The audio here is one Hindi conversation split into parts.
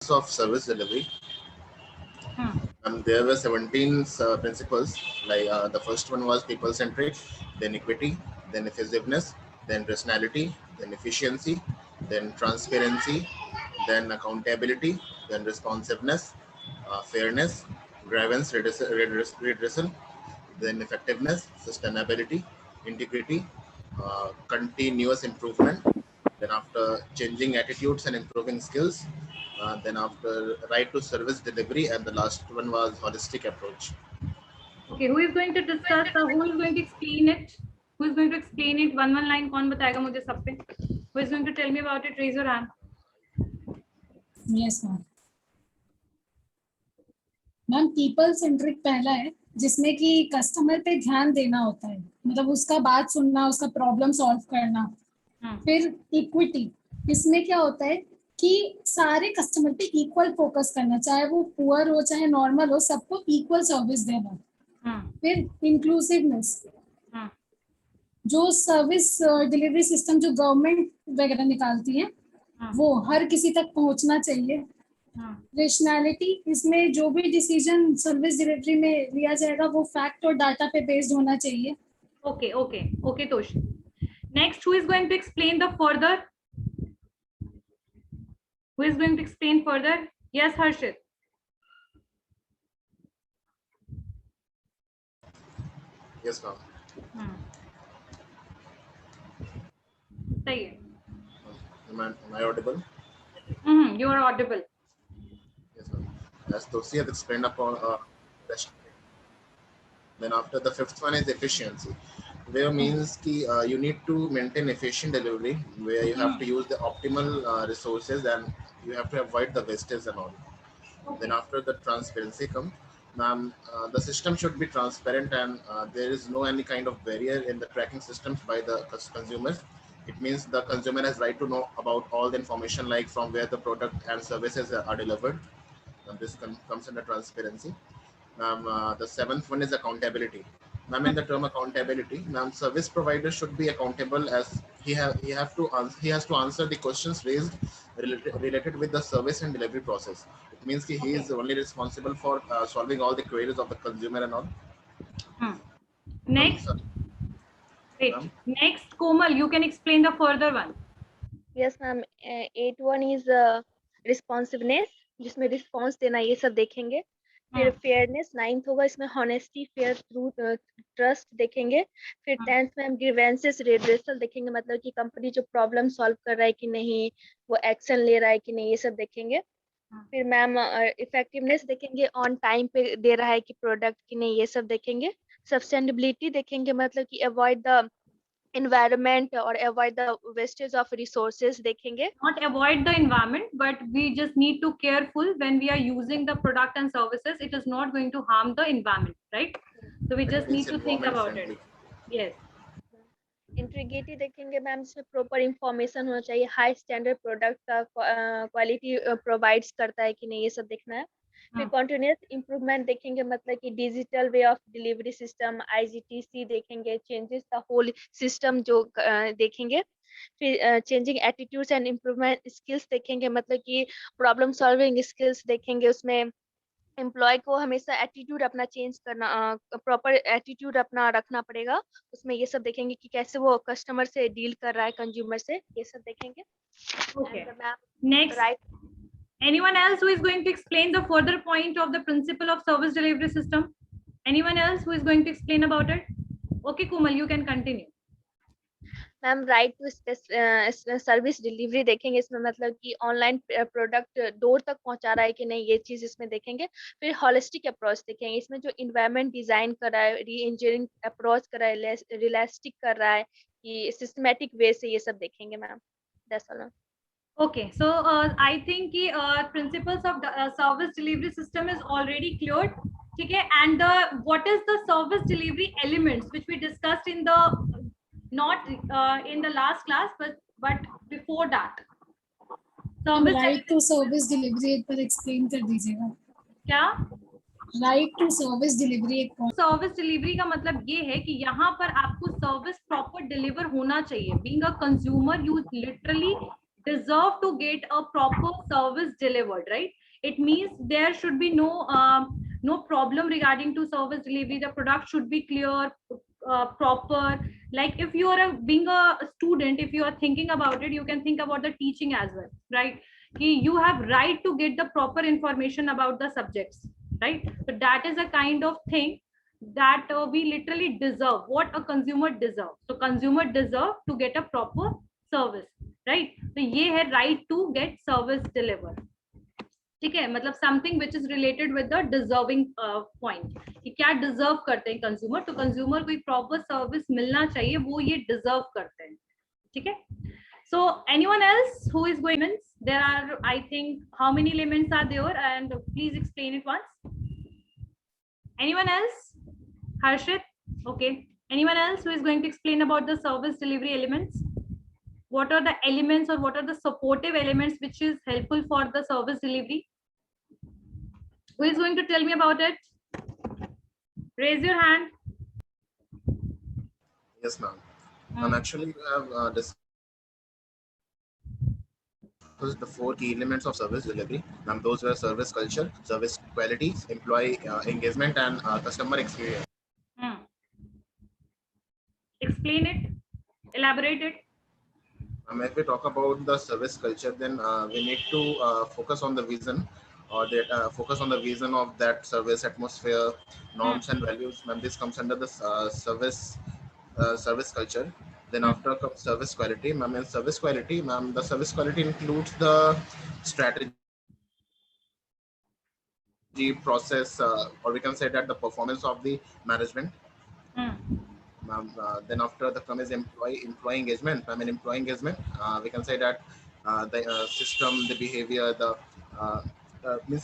of service delivery. There were 17 principles. Like the first one was people-centric, then equity, then effectiveness, then rationality, then efficiency, then transparency, then accountability, then responsiveness, fairness, grievance redressal, then effectiveness, sustainability, integrity, continuous improvement. Then after changing attitudes and improving skills, then after right to service delivery, and the last one was holistic approach. Okay, who is going to discuss? Who is going to explain it? Who is going to explain it? One line कौन बताएगा मुझे सब पे? Who is going to tell me about it? Raise your hand. Yes, ma'am. Ma'am people centric पहला है जिसमें कि कस्टमर पे ध्यान देना होता है, मतलब उसका बात सुनना, उसका प्रॉब्लम सॉल्व करना। फिर इक्विटी, इसमें क्या होता है कि सारे कस्टमर पे इक्वल फोकस करना, चाहे वो पुअर हो चाहे नॉर्मल हो, सबको इक्वल सर्विस देना। फिर इंक्लूसिवनेस, जो सर्विस डिलीवरी सिस्टम जो गवर्नमेंट वगैरह निकालती है वो हर किसी तक पहुंचना चाहिए। रेशनैलिटी, इसमें जो भी डिसीजन सर्विस डिलीवरी में लिया जाएगा वो फैक्ट और डाटा पे बेस्ड होना चाहिए। Okay, okay, okay, Tosh. Next, who is going to explain the further? Who is going to explain further? Yes, Harshit. Yes, ma'am. सही है. Am I audible? You are audible. Yes, ma'am. As Tosi has explained upon then after the fifth one is efficiency, where means ki, you need to maintain efficient delivery, where you have to use the optimal resources and you have to avoid the wastage and all. Okay. Then after the transparency comes, ma'am, the system should be transparent and there is no any kind of barrier in the tracking systems by the consumers. It means the consumer has right to know about all the information, like from where the product and services are delivered. And this comes under transparency. The seventh one is accountability. In the term accountability, service provider should be accountable as he has to answer the questions raised related with the service and delivery process. It means he is only responsible for solving all the queries of the consumer and all. Next, wait. Next, Komal, you can explain the further one. Yes, ma'am. 8.1 is responsiveness, जिसमें response देना ये सब देखेंगे। फिर फेयरनेस 9th होगा, इसमें हॉनेस्टी, फेयर, ट्रूथ, ट्रस्ट देखेंगे। फिर 10th में हम ग्रीवेंसेस रेड्रेसल देखेंगे, मतलब कि कंपनी जो प्रॉब्लम सॉल्व कर रहा है कि नहीं, वो एक्शन ले रहा है कि नहीं, ये सब देखेंगे। फिर मैम इफेक्टिवनेस देखेंगे, ऑन टाइम पे दे रहा है कि प्रोडक्ट कि नहीं, ये सब देखेंगे। सस्टेनेबिलिटी देखेंगे, मतलब कि avoid the environment or avoid the wastage of resources देखेंगे। Not avoid the environment, but we just need to careful when we are using the product and services. It is not going to harm the environment, right? So we just need to think about it. Yes. Integrity देखेंगे मैम, इसमें प्रॉपर इंफॉर्मेशन होना चाहिए, हाई स्टैंडर्ड प्रोडक्ट का क्वालिटी प्रोवाइड्स करता है कि नहीं, ये सब देखना है। फिर कंटिन्यूअस इंप्रूवमेंट देखेंगे, मतलब कि digital way of delivery system IGTC देखेंगे, चेंजेस द होल सिस्टम जो देखेंगे। फिर changing attitudes and improvement skills देखेंगे, मतलब कि प्रॉब्लम सॉल्विंग स्किल्स देखेंगे। उसमें एम्प्लॉय को हमेशा एटीट्यूड अपना चेंज करना, प्रॉपर एटीट्यूड अपना रखना पड़ेगा। उसमें ये सब देखेंगे कि कैसे वो कस्टमर से डील कर रहा है, कंज्यूमर से, ये सब देखेंगे। Okay. Next, right. Anyone else who is going to explain the further point of the principle of service delivery system? Anyone else who is going to explain about it? Okay, Komal, you can continue. Ma'am right to service delivery देखेंगे, इसमें मतलब कि ऑनलाइन प्रोडक्ट डोर तक पहुंचा रहा है कि नहीं, ये चीज इसमें देखेंगे। फिर होलिस्टिक अप्रोच देखेंगे, इसमें जो इन्वायरमेंट डिजाइन कर रहा है, री इंजीनियरिंग अप्रोच कर रहा है, रियलिस्टिक कर रहा है कि सिस्टमैटिक वे से, ये सब देखेंगे ma'am. That's all. Okay, so I think principles of the service delivery system is already cleared. Okay, and what is the service delivery elements which we discussed in the not in the last class, but before that. Right to service delivery एक बार एक्सप्लेन कर दीजिएगा। क्या right to service delivery? Service delivery का मतलब ये है कि यहाँ पर आपको सर्विस प्रॉपर डिलीवर होना चाहिए। Being a consumer, you literally deserve to get a proper service delivered, right? It means there should be no problem regarding to service delivery. The product should be clear, proper. Like if you are being a student, if you are thinking about it, you can think about the teaching as well, right? You have right to get the proper information about the subjects, right? So that is a kind of thing that we literally deserve, what a consumer deserves. So consumer deserve to get a proper service, right? तो ये है right to get service delivered. ठीक है, मतलब something which is related with the deserving point, कि क्या डिजर्व करते हैं कंज्यूमर. तो कंज्यूमर को एक प्रॉपर सर्विस मिलना चाहिए, वो ये डिजर्व करते हैं. ठीक है. So anyone else who is going, there are, I think, how many elements are there, and please explain it once. Anyone else? Harshit? Okay. Anyone else who is going to explain about the service delivery elements? What are the elements or what are the supportive elements which is helpful for the service delivery? Who is going to tell me about it? Raise your hand. Yes, ma'am. Actually, we have discussed the 4 key elements of service delivery. And those were service culture, service quality, employee engagement, and customer experience. Explain it. Elaborate it. If we talk about the service culture, then we need to focus on the vision, or that focus on the vision of that service atmosphere, norms and values. And this comes under the service culture. Then after comes service quality. In service quality, the service quality includes the strategy, process, or we can say that the performance of the management. Then after the come is employee engagement. Employee engagement, we can say that the system, the behavior, the we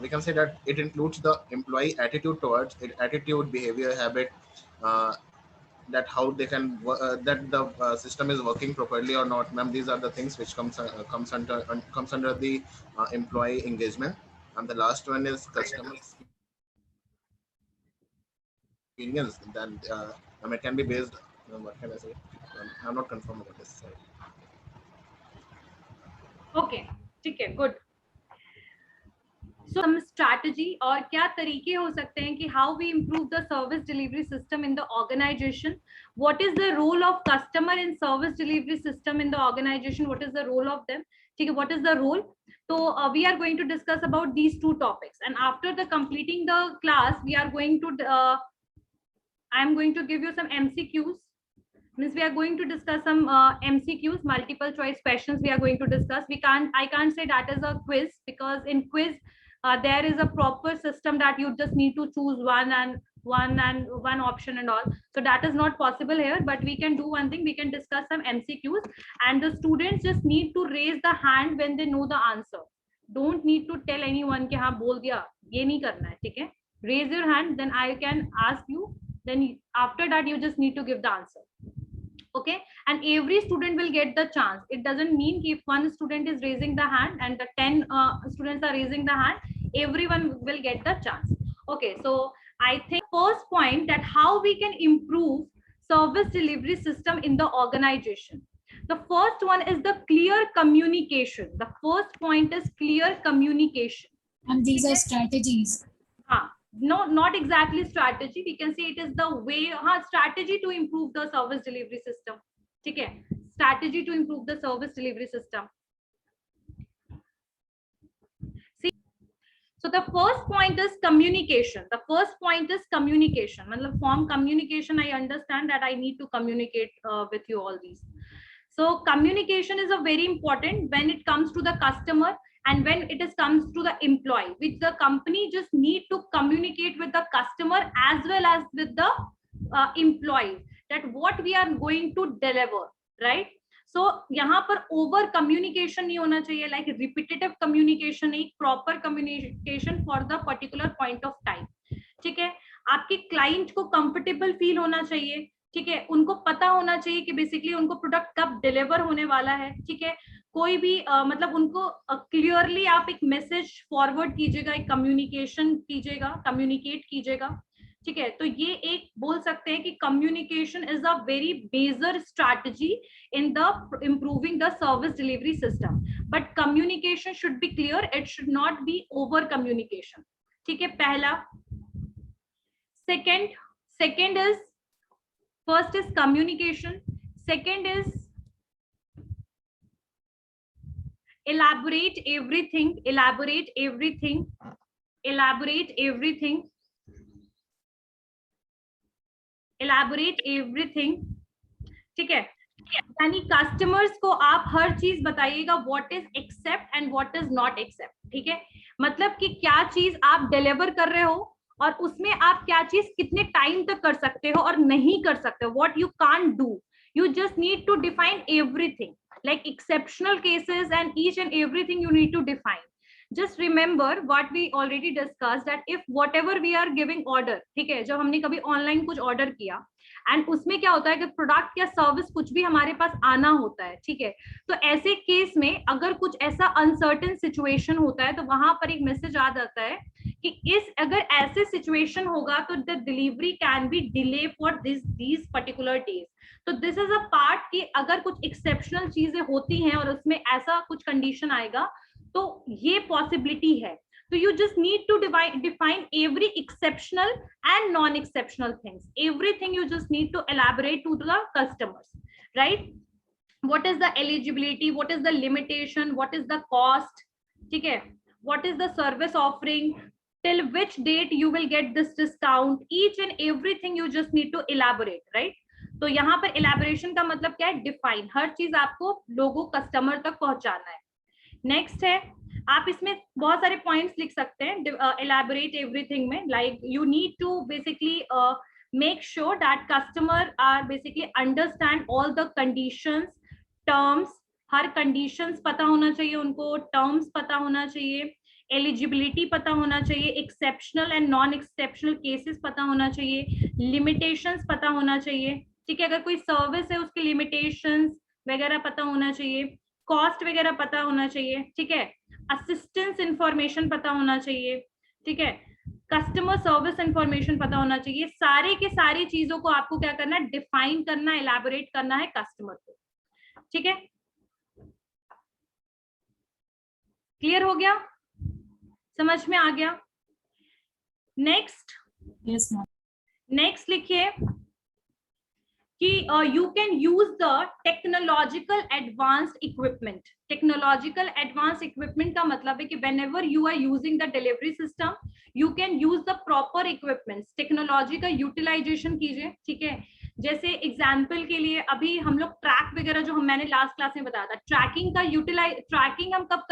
can say that it includes the employee attitude towards it, attitude, behavior, habit, that how they can that the system is working properly or not. These are the things which comes under the employee engagement. And the last one is customer experience. Then it can be based, what can I say, I'm not confirmed about this. Okay, ठीक है, good. So some strategy और क्या तरीके हो सकते हैं कि how we improve the service delivery system in the organization. What is the role of customer in service delivery system in the organization? What is the role of them? ठीक है, what is the role? So we are going to discuss about these 2 topics, and after the completing the class, we are going to I am going to give you some MCQs. Means we are going to discuss some MCQs, multiple choice questions. We are going to discuss. I can't say that is a quiz, because in quiz there is a proper system that you just need to choose one option and all. So that is not possible here. But we can do one thing. We can discuss some MCQs, and the students just need to raise the hand when they know the answer. Don't need to tell anyone कि हाँ बोल दिया, ये नहीं करना है, ठीक है? Raise your hand, then I can ask you. Then after that, you just need to give the answer. Okay, and every student will get the chance. It doesn't mean if one student is raising the hand and the 10 students are raising the hand, everyone will get the chance. Okay, so I think first point, that how we can improve service delivery system in the organization. The first one is the clear communication. The first point is clear communication. And these are strategies. No, not exactly strategy. We can say it is the way, strategy to improve the service delivery system. Okay, strategy to improve the service delivery system. See, so the first point is communication. The first point is communication. From communication, I understand that I need to communicate with you all these. So communication is a very important when it comes to the customer, and when it comes to the employee, which the company just need to communicate with the customer as well as with the employee, that what we are going to deliver, right? So यहाँ पर over communication नहीं होना चाहिए, like repetitive communication, एक proper communication for the particular point of time. ठीक है, आपके client को comfortable feel होना चाहिए, ठीक है, उनको पता होना चाहिए कि बेसिकली उनको प्रोडक्ट कब डिलीवर होने वाला है, ठीक है, कोई भी मतलब उनको क्लियरली आप एक मैसेज फॉरवर्ड कीजिएगा, एक कम्युनिकेट कीजिएगा, ठीक है, तो ये एक बोल सकते हैं कि communication is a very major strategy in the improving the service delivery system, but communication should be clear, it should not be over communication. ठीक है, पहला। Second is, first is communication, second is elaborate everything, elaborate everything, elaborate everything, elaborate everything। ठीक है, यानी कस्टमर्स को आप हर चीज बताइएगा, what is accept and what is not accept. ठीक है, मतलब कि क्या चीज आप डिलीवर कर रहे हो और उसमें आप क्या चीज कितने टाइम तक कर सकते हो और नहीं कर सकते हो, what you can't do. You just need to define everything, like exceptional cases and each and everything you need to define. Just remember what we already discussed, that if whatever we are giving order, ठीक है, जब हमने कभी ऑनलाइन कुछ ऑर्डर किया एंड उसमें क्या होता है कि प्रोडक्ट या सर्विस कुछ भी हमारे पास आना होता है, ठीक है, तो ऐसे केस में अगर कुछ ऐसा अनसर्टेन सिचुएशन होता है तो वहां पर एक मैसेज आ जाता है कि अगर ऐसे सिचुएशन होगा तो the delivery can be delay for these particular days. तो दिस इज अ पार्ट कि अगर कुछ एक्सेप्शनल चीजें होती हैं और उसमें ऐसा कुछ कंडीशन आएगा तो ये पॉसिबिलिटी है। So you just need to define every exceptional and non-exceptional things. Everything you just need to elaborate to the customers, right? What is the eligibility? What is the limitation? What is the cost? Okay. What is the service offering? Till which date you will get this discount? Each and everything you just need to elaborate, right? तो यहाँ पर elaboration का मतलब क्या है? Define. हर चीज आपको लोगों कस्टमर तक पहुंचाना है। नेक्स्ट है, आप इसमें बहुत सारे पॉइंट्स लिख सकते हैं elaborate everything में, like you need to basically make sure that customer are basically understand all the conditions, terms, her conditions पता होना चाहिए उनको, terms पता होना चाहिए, एलिजिबिलिटी पता होना चाहिए, exceptional and non exceptional cases पता होना चाहिए, लिमिटेशंस पता होना चाहिए। ठीक है, अगर कोई सर्विस है उसके लिमिटेशंस वगैरह पता होना चाहिए, कॉस्ट वगैरह पता होना चाहिए। ठीक है, असिस्टेंस इंफॉर्मेशन पता होना चाहिए। ठीक है, कस्टमर सर्विस इंफॉर्मेशन पता होना चाहिए। सारे के सारी चीजों को आपको क्या करना है? डिफाइन करना, एलैबोरेट करना है कस्टमर को। ठीक है, क्लियर हो गया? समझ में आ गया? Next, yes ma'am. नेक्स्ट लिखिए कि you can use the technological advanced equipment. Technological advanced equipment का मतलब है कि whenever you are using the delivery system you can use the proper equipments. Technology का यूटिलाइजेशन कीजिए। ठीक है, जैसे एग्जाम्पल के लिए अभी हम लोग ट्रैक वगैरह जो मैंने लास्ट क्लास में बताया था, ट्रैकिंग का ट्रैकिंग हम कब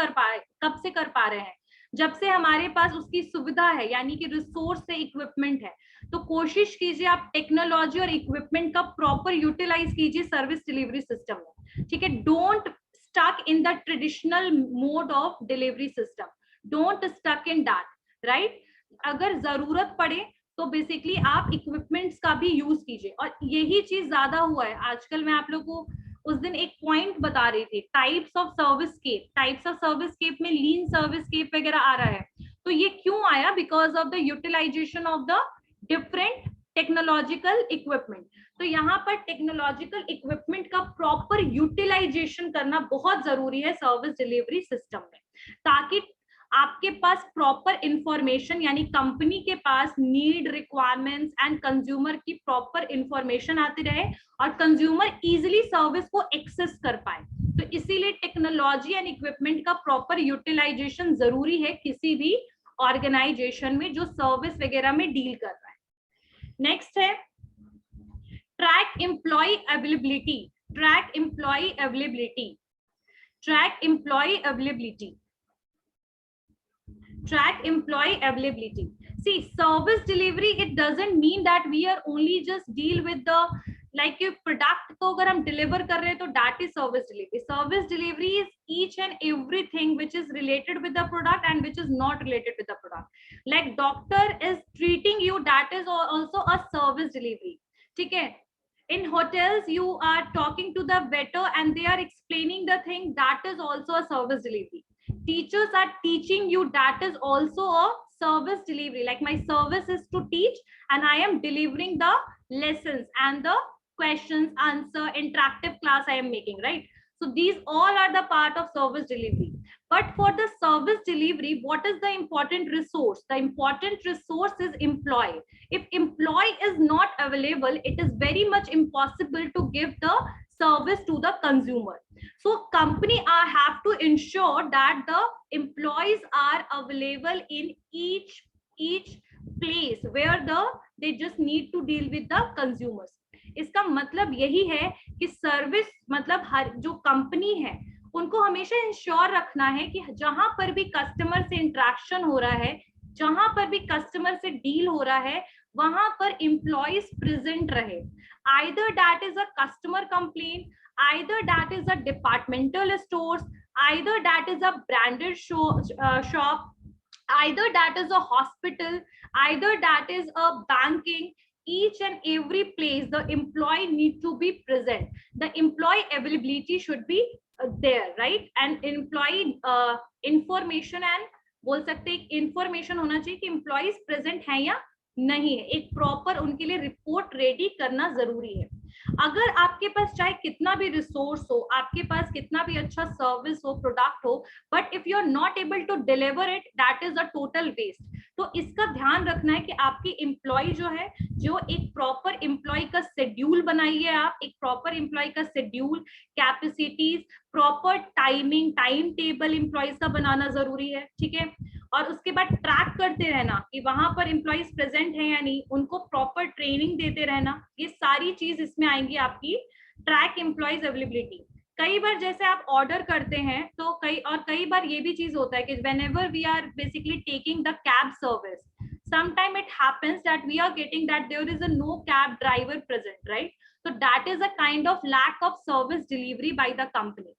से कर पा रहे हैं? जब से हमारे पास उसकी सुविधा है, यानी कि रिसोर्स से इक्विपमेंट है। तो कोशिश कीजिए आप टेक्नोलॉजी और इक्विपमेंट का प्रॉपर यूटिलाइज कीजिए सर्विस डिलीवरी सिस्टम में। ठीक है, don't stuck in the traditional mode of delivery system, don't stuck in that, right? अगर जरूरत पड़े तो बेसिकली आप इक्विपमेंट्स का भी यूज कीजिए। और यही चीज ज्यादा हुआ है आजकल। मैं आप लोगों को उस दिन एक पॉइंट बता रही थी, टाइप्स ऑफ सर्विसस्केप। टाइप्स ऑफ सर्विसस्केप में लीन सर्विसस्केप वगैरह आ रहा है। तो ये क्यों आया? Because of the utilization of the different technological equipment. तो यहाँ पर टेक्नोलॉजिकल इक्विपमेंट का प्रॉपर यूटिलाइजेशन करना बहुत जरूरी है सर्विस डिलीवरी सिस्टम में, ताकि आपके पास प्रॉपर इंफॉर्मेशन, यानी कंपनी के पास नीड, रिक्वायरमेंट्स एंड कंज्यूमर की प्रॉपर इंफॉर्मेशन आती रहे और कंज्यूमर इजीली सर्विस को एक्सेस कर पाए। तो इसीलिए टेक्नोलॉजी एंड इक्विपमेंट का प्रॉपर यूटिलाइजेशन जरूरी है किसी भी ऑर्गेनाइजेशन में जो सर्विस वगैरह में डील कर रहा है। नेक्स्ट है track employ availability. Track employ availability, track employ availability, track employee availability. See, service delivery, it doesn't mean that we are only just deal with the like a product को अगर हम deliver कर रहे हैं तो that is service delivery. Service delivery is each and everything which is related with the product and which is not related with the product. Like doctor is treating you, that is also a service delivery. ठीक है, in hotels you are talking to the waiter and they are explaining the thing, that is also a service delivery. Teachers are teaching you, that is also a service delivery, like my service is to teach and I am delivering the lessons and the questions, answer, interactive class I am making, right? So these all are the part of service delivery. But for the service delivery, what is the important resource? The important resource is employee. If employee is not available, it is very much impossible to give the service to the consumer. So company have to ensure that the employees are available in each place where they just need to deal with the consumers. इसका मतलब यही है कि सर्विस मतलब हर जो कंपनी है उनको हमेशा इंश्योर रखना है कि जहां पर भी कस्टमर से इंटरेक्शन हो रहा है, जहां पर भी कस्टमर से डील हो रहा है, वहां पर एम्प्लॉइज प्रेजेंट रहे. Either that is a customer complaint, either that is a departmental stores, either that is a branded shop, either that is a hospital, either that is a banking. Each and every place the employee need to be present. The employee availability should be there, right? And employee information and बोल सकते हैं इंफॉर्मेशन होना चाहिए कि employees present हैं या नहीं है. एक प्रॉपर उनके लिए रिपोर्ट रेडी करना जरूरी है. अगर आपके पास चाहे कितना भी रिसोर्स हो, आपके पास कितना भी अच्छा सर्विस हो, प्रोडक्ट हो, but if you are not able to deliver it, that is a total waste. तो इसका ध्यान रखना है कि आपकी एम्प्लॉय जो है, जो एक प्रॉपर एम्प्लॉय का शेड्यूल बनाइए आप, एक प्रॉपर एम्प्लॉय का schedule, capacities, proper timing, time table employees का बनाना जरूरी है, ठीक है. और उसके बाद ट्रैक करते रहना कि वहां पर एम्प्लॉइज प्रेजेंट है या नहीं, उनको प्रॉपर ट्रेनिंग देते रहना. ये सारी चीज इसमें आएंगी आपकी ट्रैक एम्प्लॉइज अवेलेबिलिटी. कई बार जैसे आप ऑर्डर करते हैं तो कई बार ये भी चीज होता है कि whenever we are basically taking the cab service, sometime it happens that we are getting that there is a no cab driver present, right? So that is a kind of lack of service delivery by the company.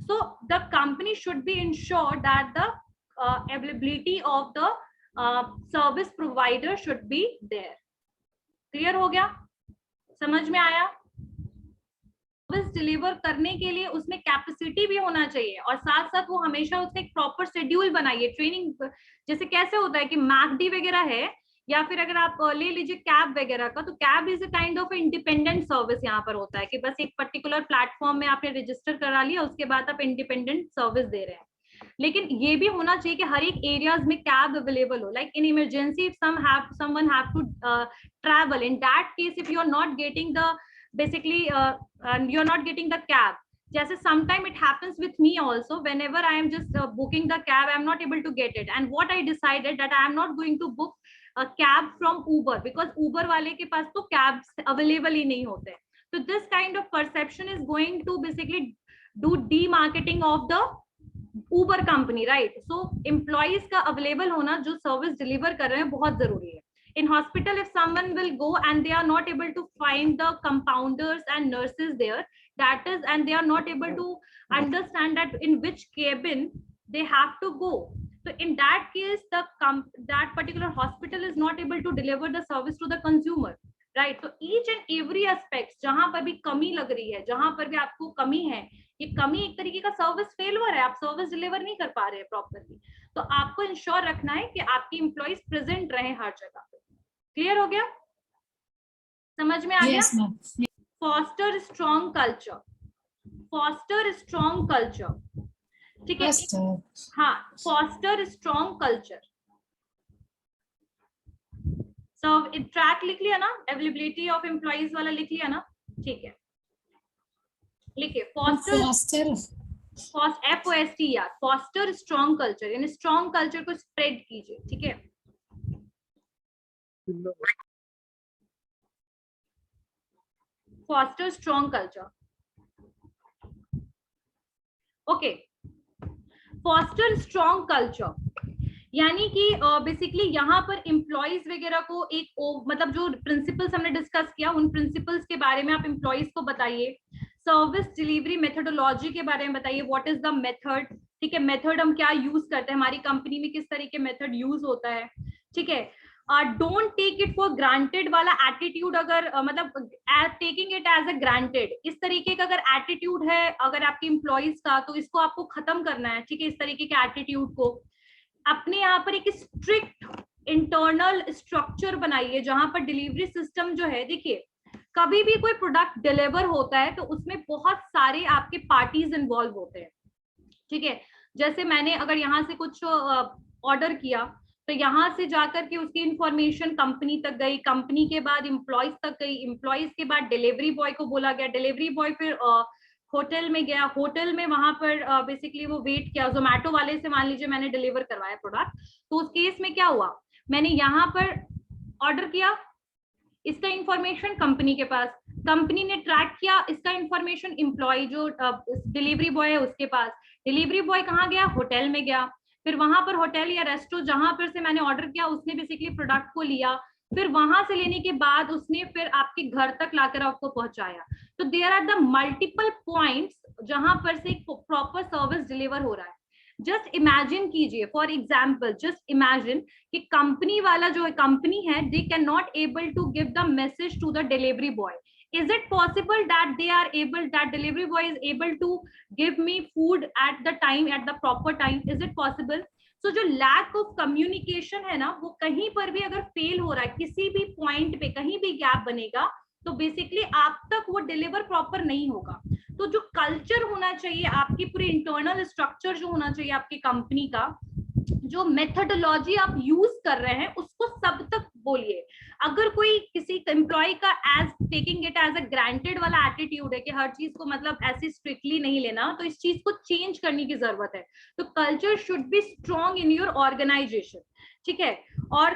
So the company should be ensured that the availability of the service provider should be there. Clear हो गया? समझ में आया? सर्विस डिलीवर करने के लिए उसमें कैपेसिटी भी होना चाहिए और साथ साथ वो हमेशा उसका एक प्रॉपर शेड्यूल बनाइए. ट्रेनिंग जैसे कैसे होता है कि मैकडी वगैरह है या फिर अगर आप ले लीजिए कैब वगैरह का, तो cab is a kind of independent service. यहाँ पर होता है कि बस एक पर्टिकुलर प्लेटफॉर्म में आपने रजिस्टर करा लिया, उसके बाद आप इंडिपेंडेंट सर्विस दे रहे हैं. लेकिन ये भी होना चाहिए कि हर एक एरियाज में कैब अवेलेबल हो. Like in emergency if someone have to travel, in that case if you are not getting the basically you are not getting the cab, जैसे sometime it happens with me also, whenever I am just booking the cab I am not able to get it, and what I decided that I am not going to book a cab from Uber because Uber वाले के पास तो cabs available ही नहीं होते. So this kind of perception is going to basically do demarketing of the Uber company, right? So employees का available होना जो service deliver कर रहे हैं बहुत जरूरी है. In hospital, if someone will go and they are not able to find the compounders and nurses there, that is, and they are not able to understand that in which cabin they have to go. So in that case, that particular hospital is not able to deliver the service to the consumer, right? So each and every aspect, जहां पर भी कमी लग रही है, जहां पर भी आपको कमी है, ये कमी एक तरीके का सर्विस फेलियर है, आप सर्विस डिलीवर नहीं कर पा रहे हैं प्रॉपरली, तो आपको इंश्योर रखना है कि आपकी एम्प्लॉइज प्रेजेंट रहे हर जगह पे. क्लियर हो गया? समझ में आ गया? Foster strong culture, foster strong culture, ठीक है. हाँ, फॉस्टर स्ट्रॉन्ग कल्चर. सो ट्रैक लिख लिया ना, अवेलेबिलिटी ऑफ एम्प्लॉइज वाला लिख लिया ना, ठीक है. लिखिए फॉस्टर FOST यार, फॉस्टर स्ट्रॉन्ग कल्चर, यानी स्ट्रॉन्ग कल्चर को स्प्रेड कीजिए, ठीक है. Foster strong culture, okay. Foster strong culture यानी कि बेसिकली यहाँ पर एम्प्लॉइज वगैरह को एक मतलब जो प्रिंसिपल्स हमने डिस्कस किया, उन प्रिंसिपल्स के बारे में आप एम्प्लॉइज को बताइए. सर्विस डिलीवरी मेथोडोलॉजी के बारे में बताइए, व्हाट इज द मेथड, ठीक है. मेथड हम क्या यूज करते हैं, हमारी कंपनी में किस तरीके मेथड यूज होता है, ठीक है. Don't take it for granted वाला एटीट्यूड, अगर मतलब taking it as a granted, इस तरीके का अगर एटीट्यूड है अगर आपके एम्प्लॉइज का, तो इसको आपको खत्म करना है, ठीक है. इस तरीके के एटीट्यूड को अपने यहाँ पर एक स्ट्रिक्ट इंटरनल स्ट्रक्चर बनाइए जहां पर डिलीवरी सिस्टम जो है, देखिए कभी भी कोई प्रोडक्ट डिलीवर होता है तो उसमें बहुत सारे आपके पार्टीज इन्वॉल्व होते हैं, ठीक है। जैसे मैंने अगर यहाँ से कुछ ऑर्डर किया तो यहाँ से जाकर के उसकी इंफॉर्मेशन कंपनी तक गई, कंपनी के बाद एम्प्लॉयज तक गई, एम्प्लॉयज के बाद डिलीवरी बॉय को बोला गया, डिलीवरी बॉय फिर होटल में गया, होटल में वहां पर बेसिकली वो वेट किया, जोमेटो वाले से मान लीजिए मैंने डिलीवर करवाया प्रोडक्ट, तो उस केस में क्या हुआ, मैंने यहाँ पर ऑर्डर किया, इसका इंफॉर्मेशन कंपनी के पास, कंपनी ने ट्रैक किया, इसका इंफॉर्मेशन एम्प्लॉय जो डिलीवरी बॉय है उसके पास, डिलीवरी बॉय कहाँ गया, होटल में गया, फिर वहां पर होटल या रेस्टोरेंट जहां पर से मैंने ऑर्डर किया उसने बेसिकली प्रोडक्ट को लिया, फिर वहां से लेने के बाद उसने फिर आपके घर तक लाकर आपको पहुंचाया। तो there are the multiple points जहां पर से एक प्रॉपर सर्विस डिलीवर हो रहा है। जस्ट इमेजिन कीजिए, फॉर एग्जाम्पल जस्ट इमेजिन कि कंपनी वाला जो है, कंपनी है, they can not able to give the message to the delivery boy. Is it possible that they are able, that delivery boy is able to give me food at the time, at the proper time? Is it possible? So जो lack of communication है ना, वो कहीं पर भी अगर फेल हो रहा है, किसी भी पॉइंट पे कहीं भी गैप बनेगा तो बेसिकली आप तक वो डिलीवर प्रॉपर नहीं होगा। तो जो कल्चर होना चाहिए, आपकी पूरी इंटरनल स्ट्रक्चर जो होना चाहिए आपकी कंपनी का, जो मेथोडोलॉजी आप यूज कर रहे हैं उसको सब तक बोलिए। अगर कोई किसी एम्प्लॉय का as taking it as a granted वाला एटीट्यूड है कि हर चीज को मतलब ऐसे स्ट्रिक्टली नहीं लेना, तो इस चीज को चेंज करने की जरूरत है। तो culture should be strong in your organisation, ठीक है। और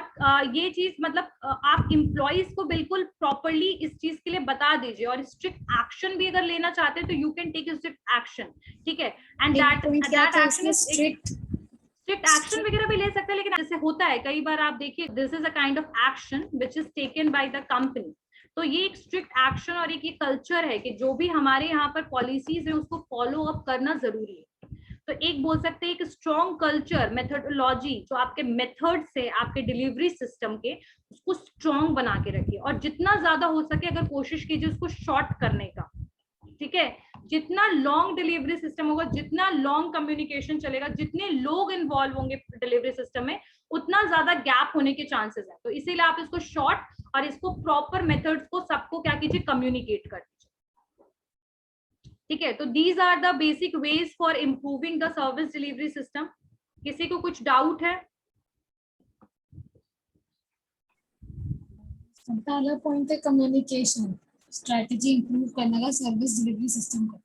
ये चीज मतलब आप एम्प्लॉयज को बिल्कुल प्रॉपरली इस चीज के लिए बता दीजिए, और स्ट्रिक्ट एक्शन भी अगर लेना चाहते हैं तो you can take strict action, ठीक है। And that action is strict action वगैरह भी ले सकते हैं, लेकिन जैसे होता है कई बार आप देखिए, this is a kind of action which is taken by the company. तो ये एक स्ट्रिक्ट एक्शन और एक ये कल्चर है कि जो भी हमारे यहाँ पर पॉलिसीज है उसको फॉलो अप करना जरूरी है। तो एक बोल सकते हैं एक स्ट्रॉन्ग कल्चर, मेथोडोलॉजी, जो आपके मेथड से आपके डिलीवरी सिस्टम के, उसको स्ट्रॉन्ग बना के रखिए, और जितना ज्यादा हो सके अगर कोशिश कीजिए उसको शॉर्ट करने का, ठीक है। जितना लॉन्ग डिलीवरी सिस्टम होगा, जितना लॉन्ग कम्युनिकेशन चलेगा, जितने लोग इन्वॉल्व होंगे डिलीवरी सिस्टम में, उतना ज्यादा गैप होने के चांसेस है। तो इसीलिए आप इसको शॉर्ट और इसको प्रॉपर मेथड्स को सबको क्या कीजिए, कम्युनिकेट कर दीजिए, ठीक है। तो these are the basic ways for improving the service delivery system. किसी को कुछ डाउट है? पहला पॉइंट है कम्युनिकेशन स्ट्रेटजी इंप्रूव करने का सर्विस डिलीवरी सिस्टम का।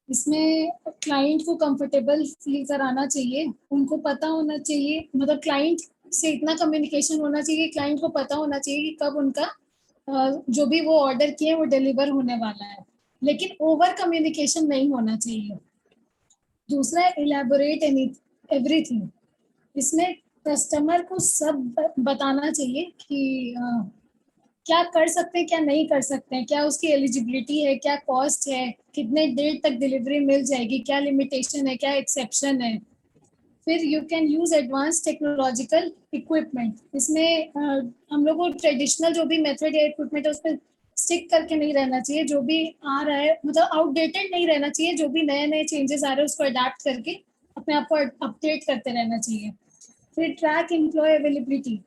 इसमें क्लाइंट को कंफर्टेबल फील कराना चाहिए, उनको पता होना चाहिए, मतलब क्लाइंट से इतना कम्युनिकेशन होना चाहिए, क्लाइंट को पता होना चाहिए कि कब उनका जो भी वो ऑर्डर किए वो डिलीवर होने वाला है, लेकिन ओवर कम्युनिकेशन नहीं होना चाहिए। दूसरा है इलैबोरेट एवरीथिंग। इसमें कस्टमर को सब बताना चाहिए कि क्या कर सकते हैं, क्या नहीं कर सकते हैं, क्या उसकी एलिजिबिलिटी है, क्या कॉस्ट है, कितने देर तक डिलीवरी मिल जाएगी, क्या लिमिटेशन है, क्या एक्सेप्शन है। फिर you can use advance technological equipment. इसमें हम लोग को ट्रेडिशनल जो भी मेथड या इक्विपमेंट है उस पर स्टिक करके नहीं रहना चाहिए, जो भी आ रहा है मतलब आउटडेटेड नहीं रहना चाहिए, जो भी नए नए चेंजेस आ रहे हैं उसको अडेप्ट करके अपने आप को अपडेट करते रहना चाहिए। फिर ट्रैक एम्प्लॉय अवेलेबिलिटी,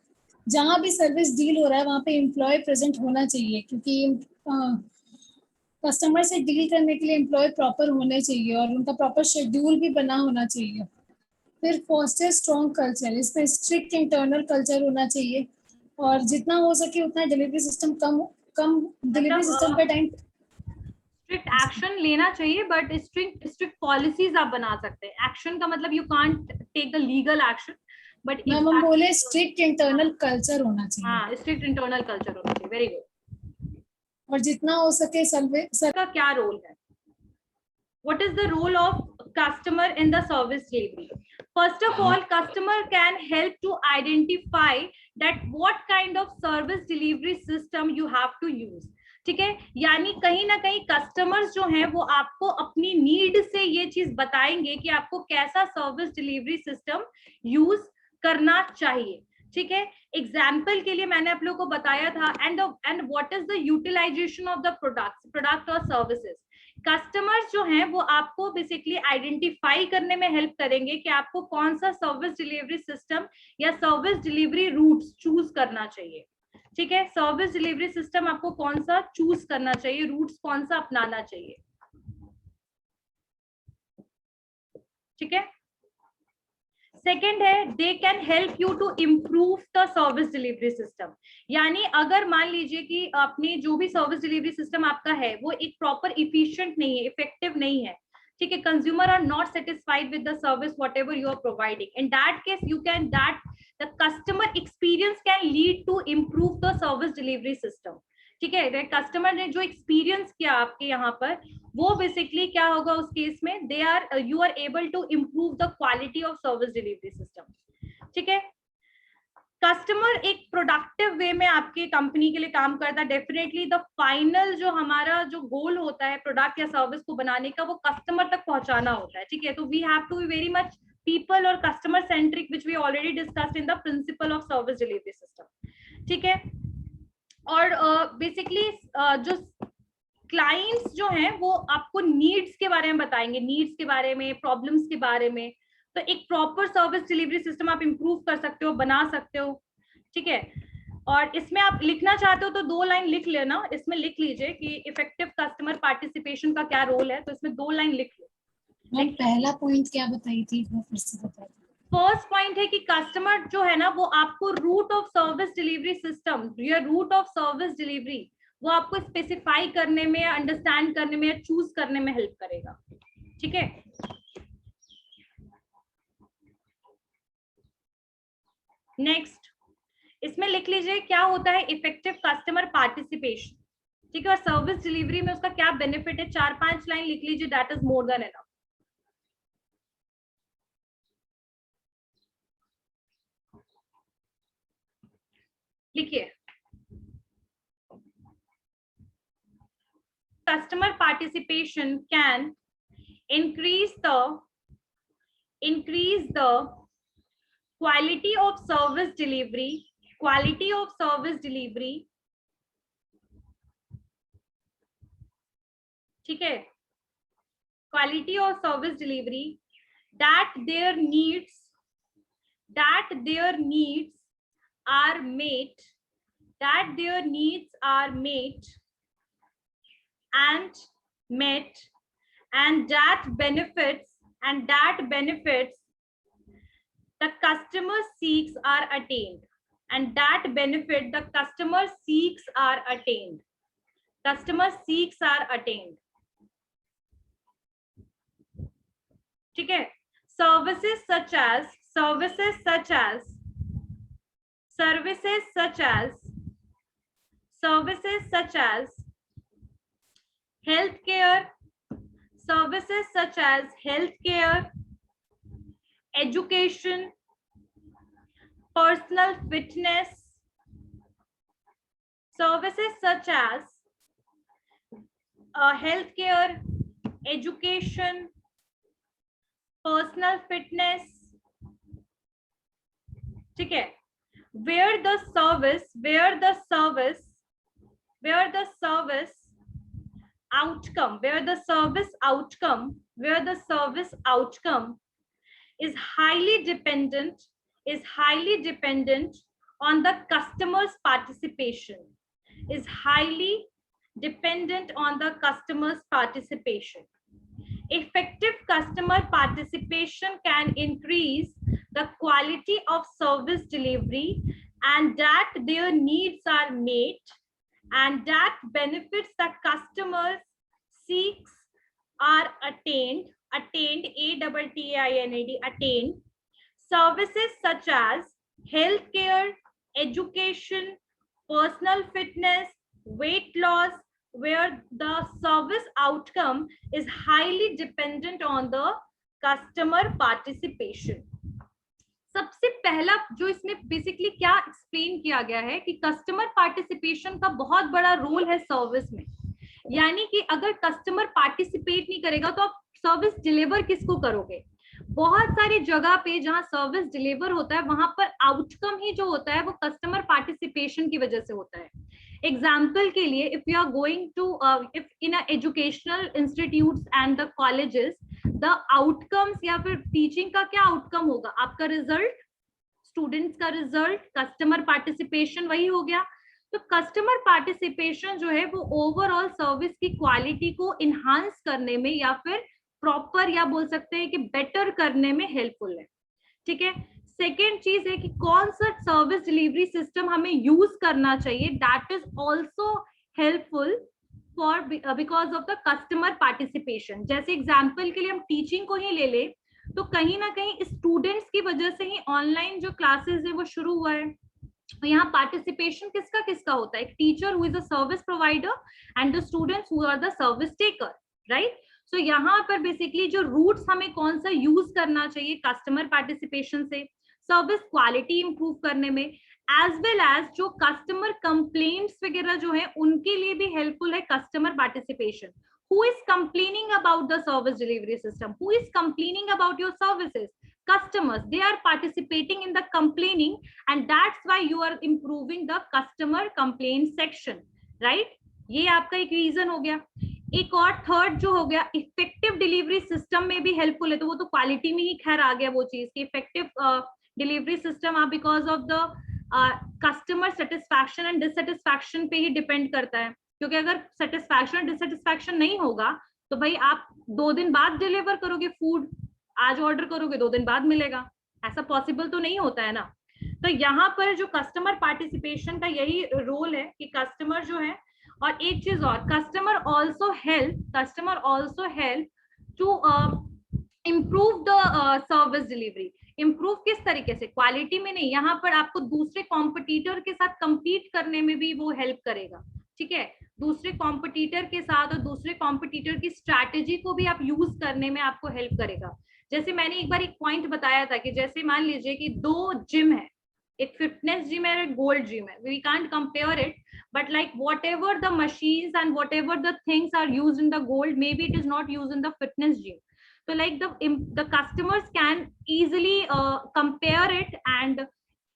जहाँ भी सर्विस डील हो रहा है वहाँ पे एम्प्लॉय प्रेजेंट होना चाहिए, क्योंकि कस्टमर से डील करने के लिए एम्प्लॉय प्रॉपर होने चाहिए और उनका प्रॉपर शेड्यूल भी बना होना चाहिए। फिर फोस्टर स्ट्रॉन्ग कल्चर, इसमें स्ट्रिक्ट इंटरनल कल्चर होना चाहिए, और जितना हो सके उतना डिलीवरी सिस्टम कम डिलीवरी सिस्टम का टाइम स्ट्रिक्ट एक्शन लेना चाहिए, बट स्ट्रिक्ट पॉलिसीज आप बना सकते हैं। एक्शन का मतलब you can't take the legal action, but हम बोले स्ट्रिक्ट इंटरनल कल्चर होना चाहिए। हाँ, स्ट्रिक्ट इंटरनल कल्चर होना चाहिए। Very good. और जितना हो सके सर्विस का क्या रोल है? What is the role of customer in the service delivery? First of all, customer can help to identify that what kind of service delivery system you have to use. ठीक है, यानी कहीं ना कहीं कस्टमर्स जो हैं वो आपको अपनी नीड से ये चीज बताएंगे कि आपको कैसा सर्विस डिलीवरी सिस्टम यूज करना चाहिए, ठीक है। एग्जाम्पल के लिए मैंने आप लोगों को बताया था, and what is the utilization of the product और सर्विसेज। कस्टमर्स जो हैं वो आपको बेसिकली आइडेंटिफाई करने में हेल्प करेंगे कि आपको कौन सा सर्विस डिलीवरी सिस्टम या सर्विस डिलीवरी रूट्स चूज करना चाहिए। ठीक है, सर्विस डिलीवरी सिस्टम आपको कौन सा चूज करना चाहिए, रूट्स कौन सा अपनाना चाहिए। ठीक है, सेकेंड है they can help you to improve the service delivery system. यानी अगर मान लीजिए कि आपने जो भी सर्विस डिलीवरी सिस्टम आपका है वो एक प्रॉपर इफिशिएंट नहीं है, इफेक्टिव नहीं है, ठीक है, consumer are not satisfied with the service whatever you are providing, in that case you can that the customer experience can lead to improve the service delivery system. ठीक है, कस्टमर ने जो एक्सपीरियंस किया आपके यहाँ पर वो बेसिकली क्या होगा उस केस में, you are able to improve the quality of service delivery system. ठीक है, कस्टमर एक प्रोडक्टिव वे में आपकी कंपनी के लिए काम करता है। डेफिनेटली द फाइनल जो हमारा जो गोल होता है प्रोडक्ट या सर्विस को बनाने का वो कस्टमर तक पहुंचाना होता है। ठीक है, तो we have to be very much people और customer centric which we already discussed in the principle of service delivery system. ठीक है, और बेसिकली जो क्लाइंट्स जो हैं वो आपको नीड्स के बारे में बताएंगे, नीड्स के बारे में, प्रॉब्लम्स के बारे में। तो एक प्रॉपर सर्विस डिलीवरी सिस्टम आप इंप्रूव कर सकते हो, बना सकते हो। ठीक है, और इसमें आप लिखना चाहते हो तो 2 लाइन लिख लेना, इसमें लिख लीजिए कि इफेक्टिव कस्टमर पार्टिसिपेशन का क्या रोल है, तो इसमें 2 लाइन लिख लो। मैम पहला पॉइंट क्या बताई थी, वो फिर से बताइए। फर्स्ट पॉइंट है कि कस्टमर जो है ना वो आपको root of service delivery system या रूट ऑफ सर्विस डिलीवरी वो आपको स्पेसिफाई करने में, अंडरस्टैंड करने में, चूज करने में हेल्प करेगा। ठीक है, नेक्स्ट इसमें लिख लीजिए क्या होता है इफेक्टिव कस्टमर पार्टिसिपेशन। ठीक है, और सर्विस डिलीवरी में उसका क्या बेनिफिट है, 4-5 लाइन लिख लीजिए, that is more than enough. लिखिए, customer participation can increase the quality of service delivery, ठीक है, quality of service delivery, that their needs are met, and met, and that benefits the customer seeks are attained, and that benefit the customer seeks are attained. ठीक है, services such as healthcare, education, personal fitness, services such as healthcare, education, personal fitness. ठीक है, where the service outcome is highly dependent on the customer's participation. Effective customer participation can increase the quality of service delivery, and that their needs are met, and that benefits the customers seeks are attained, attained. Services such as healthcare, education, personal fitness, weight loss, where the service outcome is highly dependent on the customer participation. सबसे पहला जो इसमें बेसिकली क्या एक्सप्लेन किया गया है कि कस्टमर पार्टिसिपेशन का बहुत बड़ा रोल है सर्विस में। यानी कि अगर कस्टमर पार्टिसिपेट नहीं करेगा तो आप सर्विस डिलीवर किसको करोगे। बहुत सारी जगह पे जहां सर्विस डिलीवर होता है वहां पर आउटकम ही जो होता है वो कस्टमर पार्टिसिपेशन की वजह से होता है। एग्जाम्पल के लिए if you are going to if in educational institutes and the colleges, the outcomes या फिर टीचिंग का क्या आउटकम होगा, आपका रिजल्ट, स्टूडेंट्स का रिजल्ट, कस्टमर पार्टिसिपेशन, वही हो गया। तो कस्टमर पार्टिसिपेशन जो है वो ओवरऑल सर्विस की क्वालिटी को इनहांस करने में या फिर प्रॉपर या बोल सकते हैं कि बेटर करने में हेल्पफुल है। ठीक है, सेकेंड चीज है कि कौन सा सर्विस डिलीवरी सिस्टम हमें यूज करना चाहिए, that is also helpful for because of the customer participation. जैसे एग्जाम्पल के लिए हम टीचिंग को ही ले ले, तो कहीं ना कहीं स्टूडेंट्स की वजह से ही ऑनलाइन जो क्लासेस है वो शुरू हुआ है। तो यहाँ पार्टिसिपेशन किसका किसका होता है, एक teacher who is a service provider and the students who are the service taker, right. So यहाँ पर बेसिकली जो रूट्स हमें कौन सा यूज करना चाहिए कस्टमर पार्टिसिपेशन से सर्विस क्वालिटी इंप्रूव करने में, एज वेल एज जो कस्टमर कंप्लेंट्स वगैरह जो है उनके लिए भी हेल्पफुल है customer participation. Who is complaining about the service delivery system? Who is complaining about your services? Customers. They are participating in the complaining, and that's why you are improving the customer complaint section, right? ये आपका एक रीजन हो गया। एक और थर्ड जो हो गया इफेक्टिव डिलीवरी सिस्टम में भी हेल्पफुल है, तो वो तो क्वालिटी में ही खैर आ गया वो चीज कि इफेक्टिव डिलीवरी सिस्टम आप because of the customer satisfaction and dissatisfaction पे ही डिपेंड करता है, क्योंकि अगर सेटिस्फैक्शन और डिससेटिस्फैक्शन नहीं होगा तो भाई आप 2 दिन बाद डिलीवर करोगे फूड, आज ऑर्डर करोगे 2 दिन बाद मिलेगा, ऐसा पॉसिबल तो नहीं होता है ना। तो यहाँ पर जो कस्टमर पार्टिसिपेशन का यही रोल है कि कस्टमर जो है, और एक चीज और, customer also help to improve the service delivery. Improve किस तरीके से, क्वालिटी में नहीं, यहाँ पर आपको दूसरे कॉम्पिटिटर के साथ compete करने में भी वो हेल्प करेगा। ठीक है, दूसरे कॉम्पिटिटर के साथ और दूसरे कॉम्पिटिटर की स्ट्रैटेजी को भी आप यूज करने में आपको हेल्प करेगा। जैसे मैंने एक बार एक पॉइंट बताया था कि जैसे मान लीजिए कि 2 जिम है, एक फिटनेस जिम है, एक गोल्ड जिम है, we can't compare it, but like whatever the machines and whatever the things are used in the gold, maybe it is not used in the fitness gym. So like the customers can easily compare it, and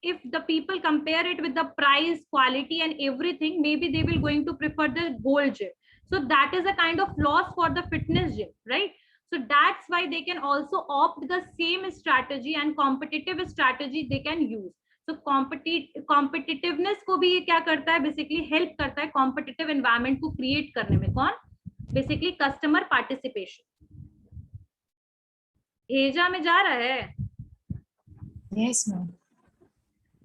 if the people compare it with the price, quality and everything, maybe they will going to prefer the gold gym. So that is a kind of loss for the fitness gym, right? So that's why they can also opt the same strategy and competitive strategy they can use. So competitiveness को भी ये क्या करता है, basically help करता है competitive environment को create करने में। कौन? Basically customer participation. भेजा में जा रहा है? Yes ma'am.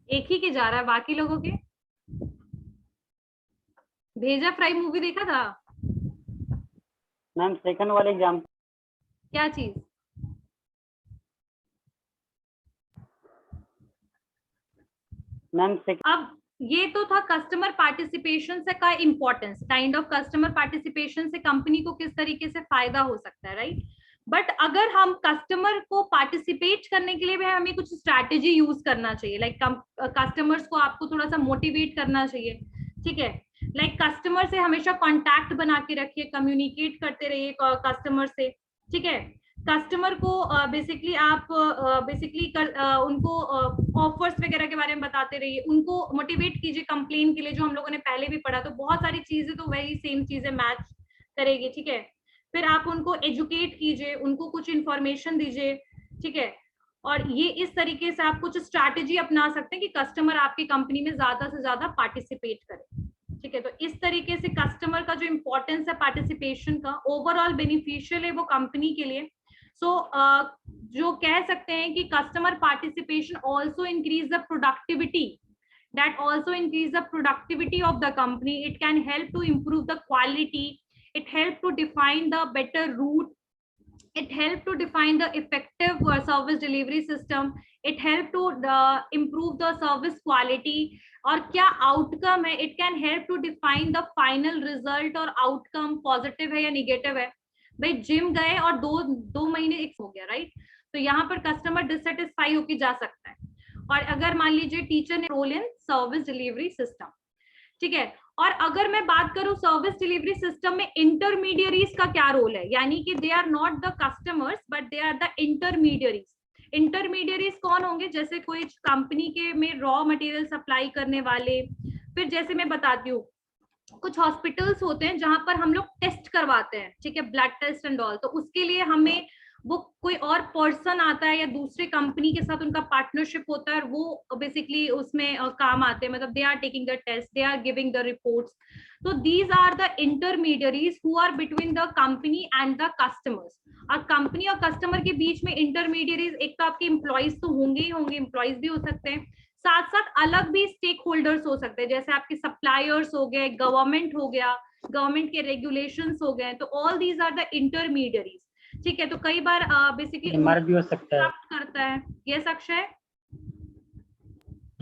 एक ही के जा रहा है, बाकी लोगों के? भेजा फ्राई मूवी देखा था मैम? सेकंड वाले एग्जाम। क्या चीज? मैम अब ये तो था कस्टमर पार्टिसिपेशन से का importance, kind of customer participation से कंपनी को किस तरीके से फायदा हो सकता है, राइट? बट अगर हम कस्टमर को पार्टिसिपेट करने के लिए भी हमें कुछ स्ट्रैटेजी यूज करना चाहिए, लाइक कस्टमर्स को आपको थोड़ा सा मोटिवेट करना चाहिए। ठीक है, लाइक कस्टमर से हमेशा कांटेक्ट बना के रखिए, कम्युनिकेट करते रहिए कस्टमर से। ठीक है, कस्टमर को बेसिकली आप उनको ऑफर्स वगैरह के बारे में बताते रहिए, उनको मोटिवेट कीजिए कंप्लेन के लिए, जो हम लोगों ने पहले भी पढ़ा। तो बहुत सारी चीजें तो वही सेम चीजें मैच करेगी। ठीक है, फिर आप उनको एजुकेट कीजिए, उनको कुछ इंफॉर्मेशन दीजिए। ठीक है, और ये इस तरीके से आप कुछ स्ट्रैटेजी अपना सकते हैं कि कस्टमर आपकी कंपनी में ज्यादा से ज्यादा पार्टिसिपेट करे। ठीक है, तो इस तरीके से कस्टमर का जो इम्पोर्टेंस है पार्टिसिपेशन का, ओवरऑल बेनिफिशियल है वो कंपनी के लिए। सो जो कह सकते हैं कि customer participation also increase the productivity, that also increase the productivity of the company. It can help to improve the quality. It help to define the better route. It help to define the effective service delivery system. It help to improve the service quality. और क्या outcome है, it can help to define the final result और outcome positive है या negative है। भाई जिम गए और दो महीने एक हो गया, राइट? तो यहाँ पर कस्टमर डिससेटिस्फाई होके जा सकता है। और अगर मान लीजिए टीचर ने role in service delivery system, ठीक है, और अगर मैं बात करूं सर्विस डिलीवरी सिस्टम में इंटरमीडियरीज का क्या रोल है, यानी कि they are not the customers but they are the intermediaries. Intermediaries कौन होंगे? जैसे कोई कंपनी के में रॉ मटेरियल सप्लाई करने वाले, फिर जैसे मैं बताती हूँ कुछ हॉस्पिटल्स होते हैं जहां पर हम लोग टेस्ट करवाते हैं, ठीक है, ब्लड टेस्ट एंड ऑल, तो उसके लिए हमें वो कोई और पर्सन आता है या दूसरी कंपनी के साथ उनका पार्टनरशिप होता है और वो बेसिकली उसमें काम आते हैं, मतलब they are taking the test, they are giving the reports. तो these are the intermediaries who are between the company and the customers. और कंपनी और कस्टमर के बीच में इंटरमीडियरीज, एक तो आपके एम्प्लॉइज तो होंगे ही होंगे, एम्प्लॉइज भी हो सकते हैं, साथ साथ अलग भी स्टेक होल्डर्स हो सकते हैं, जैसे आपके सप्लायर्स हो गए, गवर्नमेंट हो गया, गवर्नमेंट के रेगुलेशंस हो गए, तो all these are the intermediaries. ठीक है, तो कई बार बेसिकली एमआर भी हो सकता है, करता है. यस अक्षय,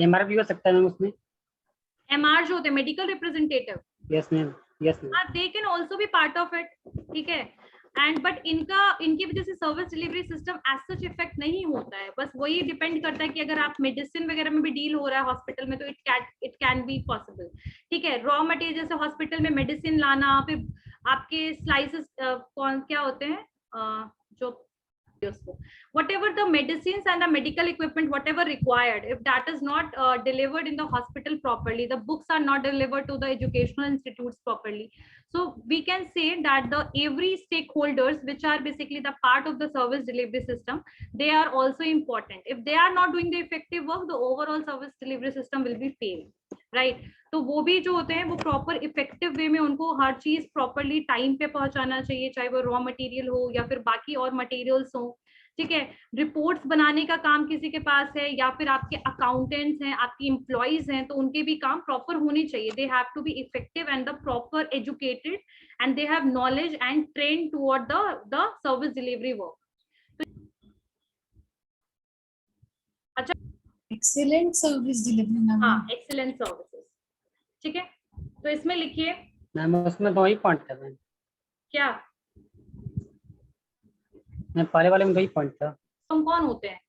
एमआर भी हो सकता है मैम उसमें. एमआर जो होते हैं medical representative, yes ma'am, yes ma'am. They can also be part of it. ठीक है, एंड बट इनकी वजह से service delivery system as such effect नहीं होता है. बस वही डिपेंड करता है कि अगर आप मेडिसिन वगैरह में भी डील हो रहा है हॉस्पिटल में, तो इट कैन बी पॉसिबल. ठीक है, रॉ मटेरियल जैसे हॉस्पिटल में मेडिसिन लाना, फिर आपके स्लाइसेस कौन क्या होते हैं जो whatever the medicines and the medical equipment whatever required, if that is not delivered in the hospital properly, the books are not delivered to the educational institutes properly, so we can say that the every stakeholders which are basically the part of the service delivery system, they are also important. If they are not doing the effective work, the overall service delivery system will be failed, right? तो वो भी जो होते हैं वो प्रॉपर इफेक्टिव वे में उनको हर चीज प्रॉपरली टाइम पे पहुंचाना चाहिए, चाहे वो रॉ मटेरियल हो या फिर बाकी और मटेरियल्स हो. ठीक है, रिपोर्ट्स बनाने का काम किसी के पास है या फिर आपके अकाउंटेंट्स हैं, आपकी एम्प्लॉइज हैं, तो उनके भी काम प्रॉपर होने चाहिए. They have to be effective and the proper educated and they have knowledge and train toward the service delivery work. अच्छा, एक्सीलेंट सर्विस डिलीवरी. हाँ, एक्सीलेंट सर्विसेज. ठीक है, तो इसमें लिखिए मैम उसमें 2 ही पॉइंट था मैम. क्या मैं पहले वाले में 2 ही पॉइंट था. कौन होते हैं?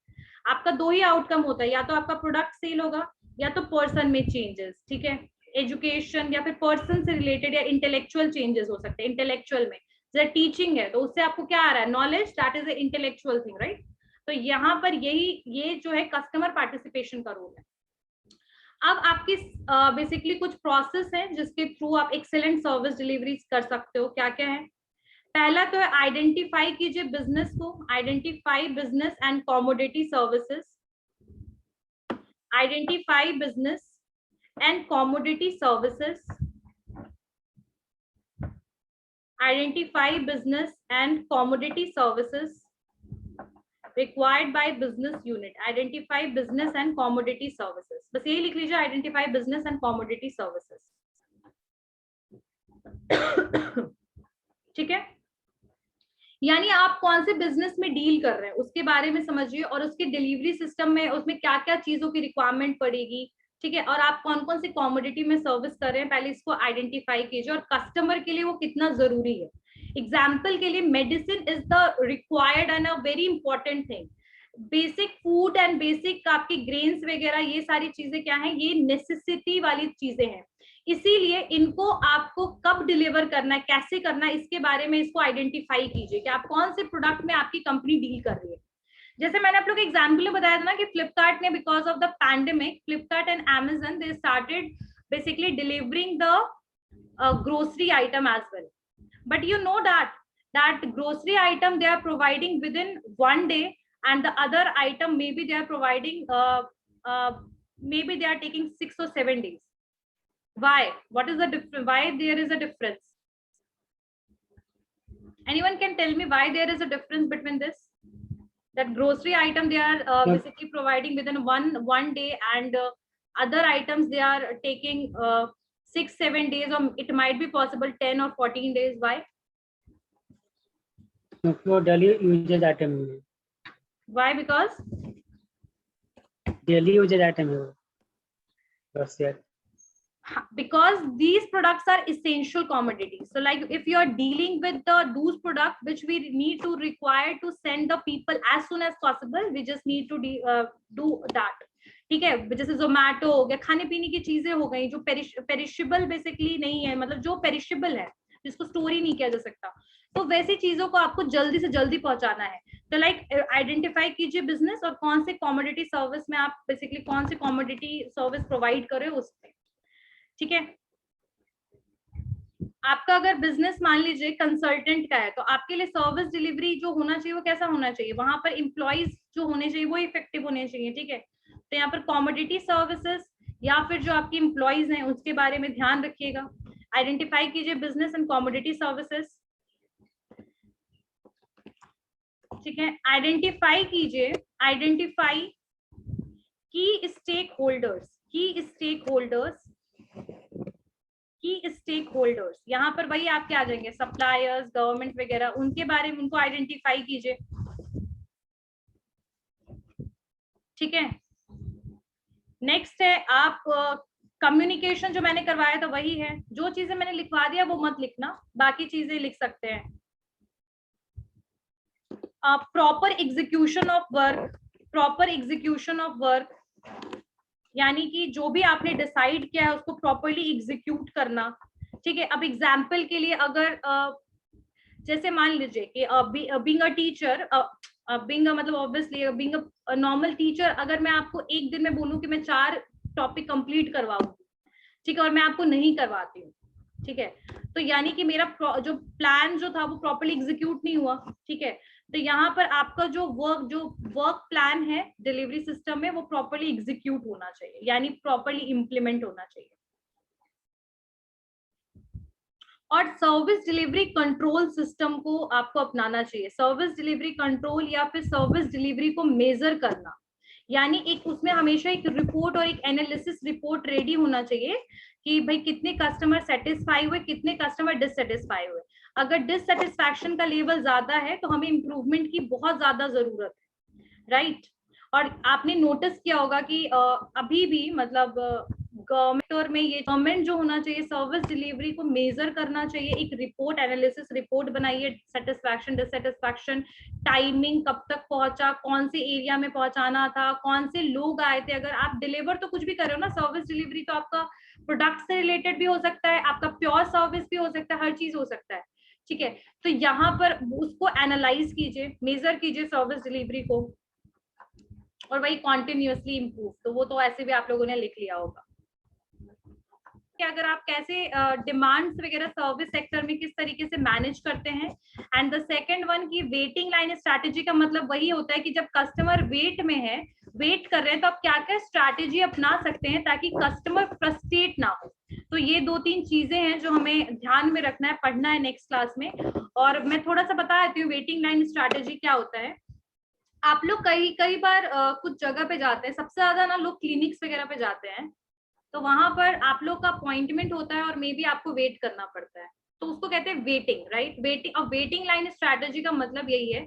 आपका 2 ही आउटकम होता है, या तो आपका प्रोडक्ट सेल होगा या तो पर्सन में चेंजेस. ठीक है, एजुकेशन या फिर पर्सन से रिलेटेड या इंटेलेक्चुअल चेंजेस हो सकते हैं. इंटेलेक्चुअल में जैसे टीचिंग है तो उससे आपको क्या आ रहा है, knowledge, that is a intellectual thing, right? तो यहाँ पर ये जो है कस्टमर पार्टिसिपेशन का रोल है. अब आपकी बेसिकली कुछ प्रोसेस है जिसके थ्रू आप एक्सेलेंट सर्विस डिलीवरी कर सकते हो. क्या क्या है? पहला तो है आइडेंटिफाई कीजिए बिजनेस को. Identify business and commodity services. Identify business and commodity services. Identify business and commodity services required by business unit. Identify business and commodity services. बस यही लिख लीजिए, identify business and commodity services. ठीक है, यानी आप कौन से बिजनेस में डील कर रहे हैं उसके बारे में समझिए और उसके डिलीवरी सिस्टम में उसमें क्या क्या चीजों की रिक्वायरमेंट पड़ेगी. ठीक है, और आप कौन कौन सी कॉमोडिटी में सर्विस कर रहे हैं, पहले इसको आइडेंटिफाई कीजिए और कस्टमर के लिए वो कितना जरूरी है. एग्जाम्पल के लिए medicine is the required and a very important thing. Basic food and basic आपकी ग्रेन्स वगैरह ये सारी चीजें क्या है, ये नेसेसिटी वाली चीजें हैं. इसीलिए इनको आपको कब डिलीवर करना है, कैसे करना है, इसके बारे में इसको आइडेंटिफाई कीजिए कि आप कौन से प्रोडक्ट में आपकी कंपनी डील कर रही है. जैसे मैंने आप लोग एग्जाम्पल में बताया था ना कि फ्लिपकार्ट ने because of the pandemic, Flipkart and Amazon, they started basically delivering the grocery item as well. But you know that grocery item they are providing within 1 day, and the other item maybe they are providing maybe they are taking 6 or 7 days. Why? What is the difference? Why there is a difference? Anyone can tell me why there is a difference between this? That grocery item they are basically providing within one day, and other items they are taking 6-7 days, or it might be possible 10 or 14 days. Why? क्योंकि वो डेली यूजेज आइटम है. Why? Because daily usages item है वो. because these products are essential commodities. So like if you are dealing with those products which we need to require to send the people as soon as possible, we just need to do that. ठीक है, जैसे जोमैटो हो गया, खाने पीने की चीजें हो गई जो पेरिशेबल बेसिकली नहीं है, मतलब जो पेरिशेबल है जिसको स्टोर ही नहीं किया जा सकता, तो वैसी चीजों को आपको जल्दी से जल्दी पहुंचाना है. तो लाइक आइडेंटिफाई कीजिए बिजनेस और कौन से कॉमोडिटी सर्विस में आप बेसिकली कौन से कॉमोडिटी सर्विस प्रोवाइड कर रहे हो उसमें. ठीक है, आपका अगर बिजनेस मान लीजिए कंसल्टेंट का है, तो आपके लिए सर्विस डिलीवरी जो होना चाहिए वो कैसा होना चाहिए, वहां पर एम्प्लॉइज जो होने चाहिए वो इफेक्टिव होने चाहिए, ठीक है। तो यहाँ पर कॉमोडिटी सर्विसेज या फिर जो आपकी एम्प्लॉइज हैं उसके बारे में ध्यान रखिएगा। आइडेंटिफाई कीजिए बिजनेस एंड कॉमोडिटी सर्विसेज, ठीक है। आइडेंटिफाई कीजिए, आइडेंटिफाई की स्टेक होल्डर्स, की स्टेक होल्डर्स, की स्टेक होल्डर्स, यहाँ पर वही आपके आ जाएंगे सप्लायर्स, गवर्नमेंट वगैरह, उनके बारे में उनको आइडेंटिफाई कीजिए, ठीक है। नेक्स्ट है आप कम्युनिकेशन, जो मैंने करवाया था वही है, जो चीजें मैंने लिखवा दिया वो मत लिखना, बाकी चीजें लिख सकते हैं। Proper execution of work, proper execution of work, यानी कि जो भी आपने डिसाइड किया है उसको प्रॉपरली एग्जीक्यूट करना, ठीक है। अब एग्जाम्पल के लिए अगर जैसे मान लीजिए कि बीइंग अ टीचर, बीइंग मतलब obviously being a normal teacher, अगर मैं आपको एक दिन में बोलूं कि मैं 4 टॉपिक कंप्लीट करवाऊंगी, ठीक है, और मैं आपको नहीं करवाती हूँ, ठीक है, तो यानी कि मेरा जो प्लान जो था वो प्रॉपरली एग्जीक्यूट नहीं हुआ, ठीक है। तो यहाँ पर आपका जो वर्क प्लान है डिलीवरी सिस्टम में वो प्रॉपरली एग्जीक्यूट होना चाहिए, यानी प्रॉपरली इम्प्लीमेंट होना चाहिए। और सर्विस डिलीवरी कंट्रोल सिस्टम को आपको अपनाना चाहिए। सर्विस डिलीवरी कंट्रोल या फिर सर्विस डिलीवरी को मेजर करना, यानी एक उसमें हमेशा एक रिपोर्ट और एक एनालिसिस रिपोर्ट रेडी होना चाहिए कि भाई कितने कस्टमर सेटिस्फाई हुए, कितने कस्टमर डिससेटिस्फाई हुए। अगर डिससेटिस्फैक्शन का लेवल ज्यादा है तो हमें इम्प्रूवमेंट की बहुत ज्यादा जरूरत है, राइट। और आपने नोटिस किया होगा कि अभी भी मतलब गवर्नमेंट और में ये गवर्नमेंट जो होना चाहिए सर्विस डिलीवरी को मेजर करना चाहिए, एक रिपोर्ट एनालिसिस रिपोर्ट बनाइए, सेटिस्फैक्शन डिससेटिस्फैक्शन, टाइमिंग कब तक पहुंचा, कौन से एरिया में पहुंचाना था, कौन से लोग आए थे। अगर आप डिलीवर तो कुछ भी कर रहे हो ना, सर्विस डिलीवरी तो आपका प्रोडक्ट से रिलेटेड भी हो सकता है, आपका प्योर सर्विस भी हो सकता है, हर चीज हो सकता है, ठीक है। तो यहाँ पर उसको एनालाइज कीजिए, मेजर कीजिए सर्विस डिलीवरी को, और वही कॉन्टिन्यूअसली इम्प्रूव, तो वो तो ऐसे भी आप लोगों ने लिख लिया होगा कि अगर आप कैसे डिमांड्स वगैरह सर्विस सेक्टर में किस तरीके से मैनेज करते हैं। एंड द सेकंड वन की वेटिंग लाइन स्ट्रैटेजी का मतलब वही होता है कि जब कस्टमर वेट में है, वेट कर रहे हैं, तो आप क्या क्या स्ट्रैटेजी अपना सकते हैं ताकि कस्टमर फ्रस्ट्रेट ना हो। तो ये 2-3 चीजें हैं जो हमें ध्यान में रखना है, पढ़ना है नेक्स्ट क्लास में। और मैं थोड़ा सा बता देती हूँ वेटिंग लाइन स्ट्रैटेजी क्या होता है। आप लोग कई बार कुछ जगह पे जाते हैं, सबसे ज्यादा ना लोग क्लिनिक्स वगैरह पे जाते हैं, तो वहां पर आप लोग का अपॉइंटमेंट होता है और मे बी आपको वेट करना पड़ता है, तो उसको कहते हैं वेटिंग, राइट। वेटिंग, और वेटिंग लाइन स्ट्रैटेजी का मतलब यही है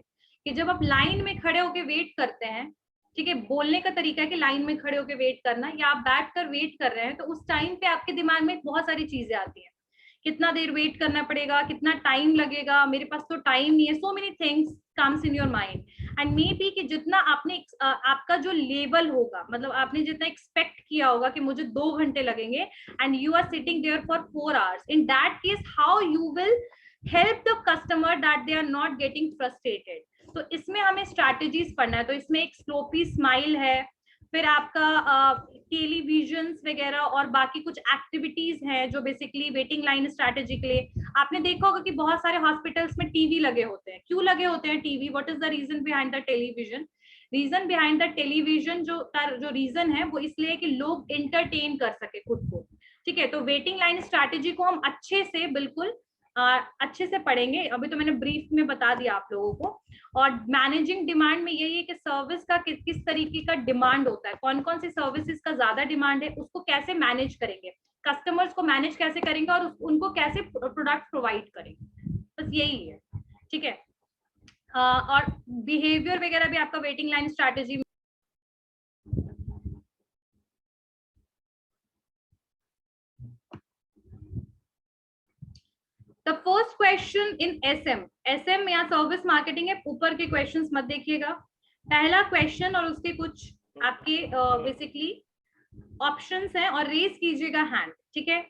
कि जब आप लाइन में खड़े होकर वेट करते हैं, ठीक है, बोलने का तरीका है कि लाइन में खड़े होकर वेट करना, या आप बैठ कर वेट कर रहे हैं, तो उस टाइम पे आपके दिमाग में बहुत सारी चीजें आती हैं, कितना देर वेट करना पड़ेगा, कितना टाइम लगेगा, मेरे पास तो टाइम नहीं है, so many things comes in your mind. And may be कि जितना आपने आपका जो लेवल होगा, मतलब आपने जितना एक्सपेक्ट किया होगा कि मुझे 2 घंटे लगेंगे, and you are sitting there for 4 hours, in that case how you will help the customer that they are not getting frustrated. तो इसमें हमें स्ट्रैटेजीज पढ़ना है। तो इसमें एक स्लोपी स्माइल है, फिर आपका टेलीविजन वगैरह और बाकी कुछ एक्टिविटीज हैं जो बेसिकली वेटिंग लाइन स्ट्रैटेजी के लिए। आपने देखा होगा कि बहुत सारे हॉस्पिटल्स में टीवी लगे होते हैं। क्यों लगे होते हैं TV? What is the reason behind the television? Reason behind the television जो रीजन है वो इसलिए कि लोग एंटरटेन कर सके खुद को, ठीक है। तो वेटिंग लाइन स्ट्रैटेजी को हम अच्छे से बिल्कुल अच्छे से पढ़ेंगे। अभी तो मैंने ब्रीफ में बता दिया आप लोगों को। और मैनेजिंग डिमांड में यही है कि सर्विस का किस तरीके का डिमांड होता है, कौन कौन सी सर्विसेज का ज्यादा डिमांड है, उसको कैसे मैनेज करेंगे, कस्टमर्स को मैनेज कैसे करेंगे और उनको कैसे प्रोडक्ट प्रोवाइड करेंगे, बस यही है, ठीक है। और बिहेवियर वगैरह भी आपका waiting line strategy. The first question in SM या सर्विस मार्केटिंग है, ऊपर के क्वेश्चंस मत देखिएगा। पहला क्वेश्चन और उसके कुछ आपके बेसिकली ऑप्शंस हैं और रेज कीजिएगा हैंड, ठीक है।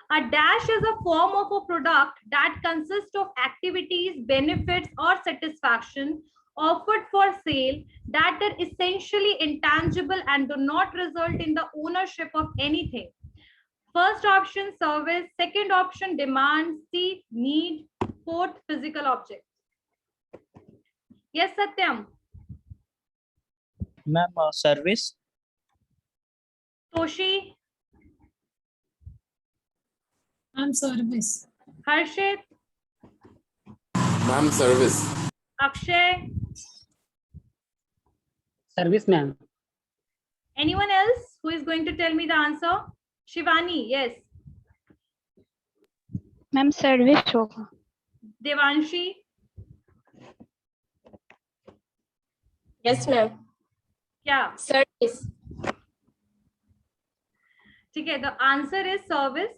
A dash is a form of a product that consists of activities, benefits or satisfaction offered for sale that are essentially intangible and do not result in the ownership of anything. First option service, second option demand, C need, fourth physical object. Yes, Satyam. Ma'am, service. Toshi, I'm service. Harshit, Ma'am, service. Akshay, service ma'am. anyone else who is going to tell me the answer? Shivani, yes. Ma'am service होगा. Devanshi, Yes, ma'am. क्या? Service. ठीक है, द आंसर इज सर्विस.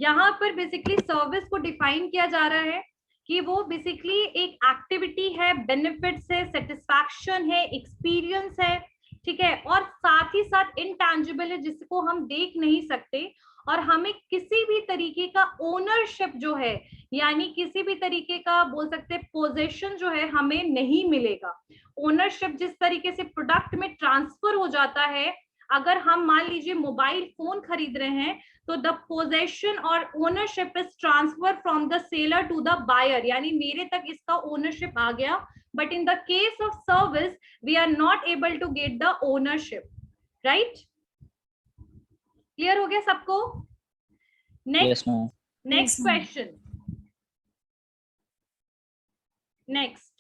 यहाँ पर बेसिकली सर्विस को डिफाइन किया जा रहा है कि वो बेसिकली एक एक्टिविटी है, बेनिफिट्स है, सेटिस्फैक्शन है, एक्सपीरियंस है, ठीक है, और साथ ही साथ इनटैंजिबल है जिसको हम देख नहीं सकते, और हमें किसी भी तरीके का ओनरशिप जो है, यानी किसी भी तरीके का बोल सकते हैं पोजेशन जो है हमें नहीं मिलेगा. ओनरशिप जिस तरीके से प्रोडक्ट में ट्रांसफर हो जाता है, अगर हम मान लीजिए मोबाइल फोन खरीद रहे हैं तो द पोजेशन और ownership is transfer from the seller to the buyer, यानी मेरे तक इसका ओनरशिप आ गया. But in the case of service we are not able to get the ownership. Right? Clear हो गया सबको? Next, Yes, ma'am. Next Yes, ma'am. Question. Next,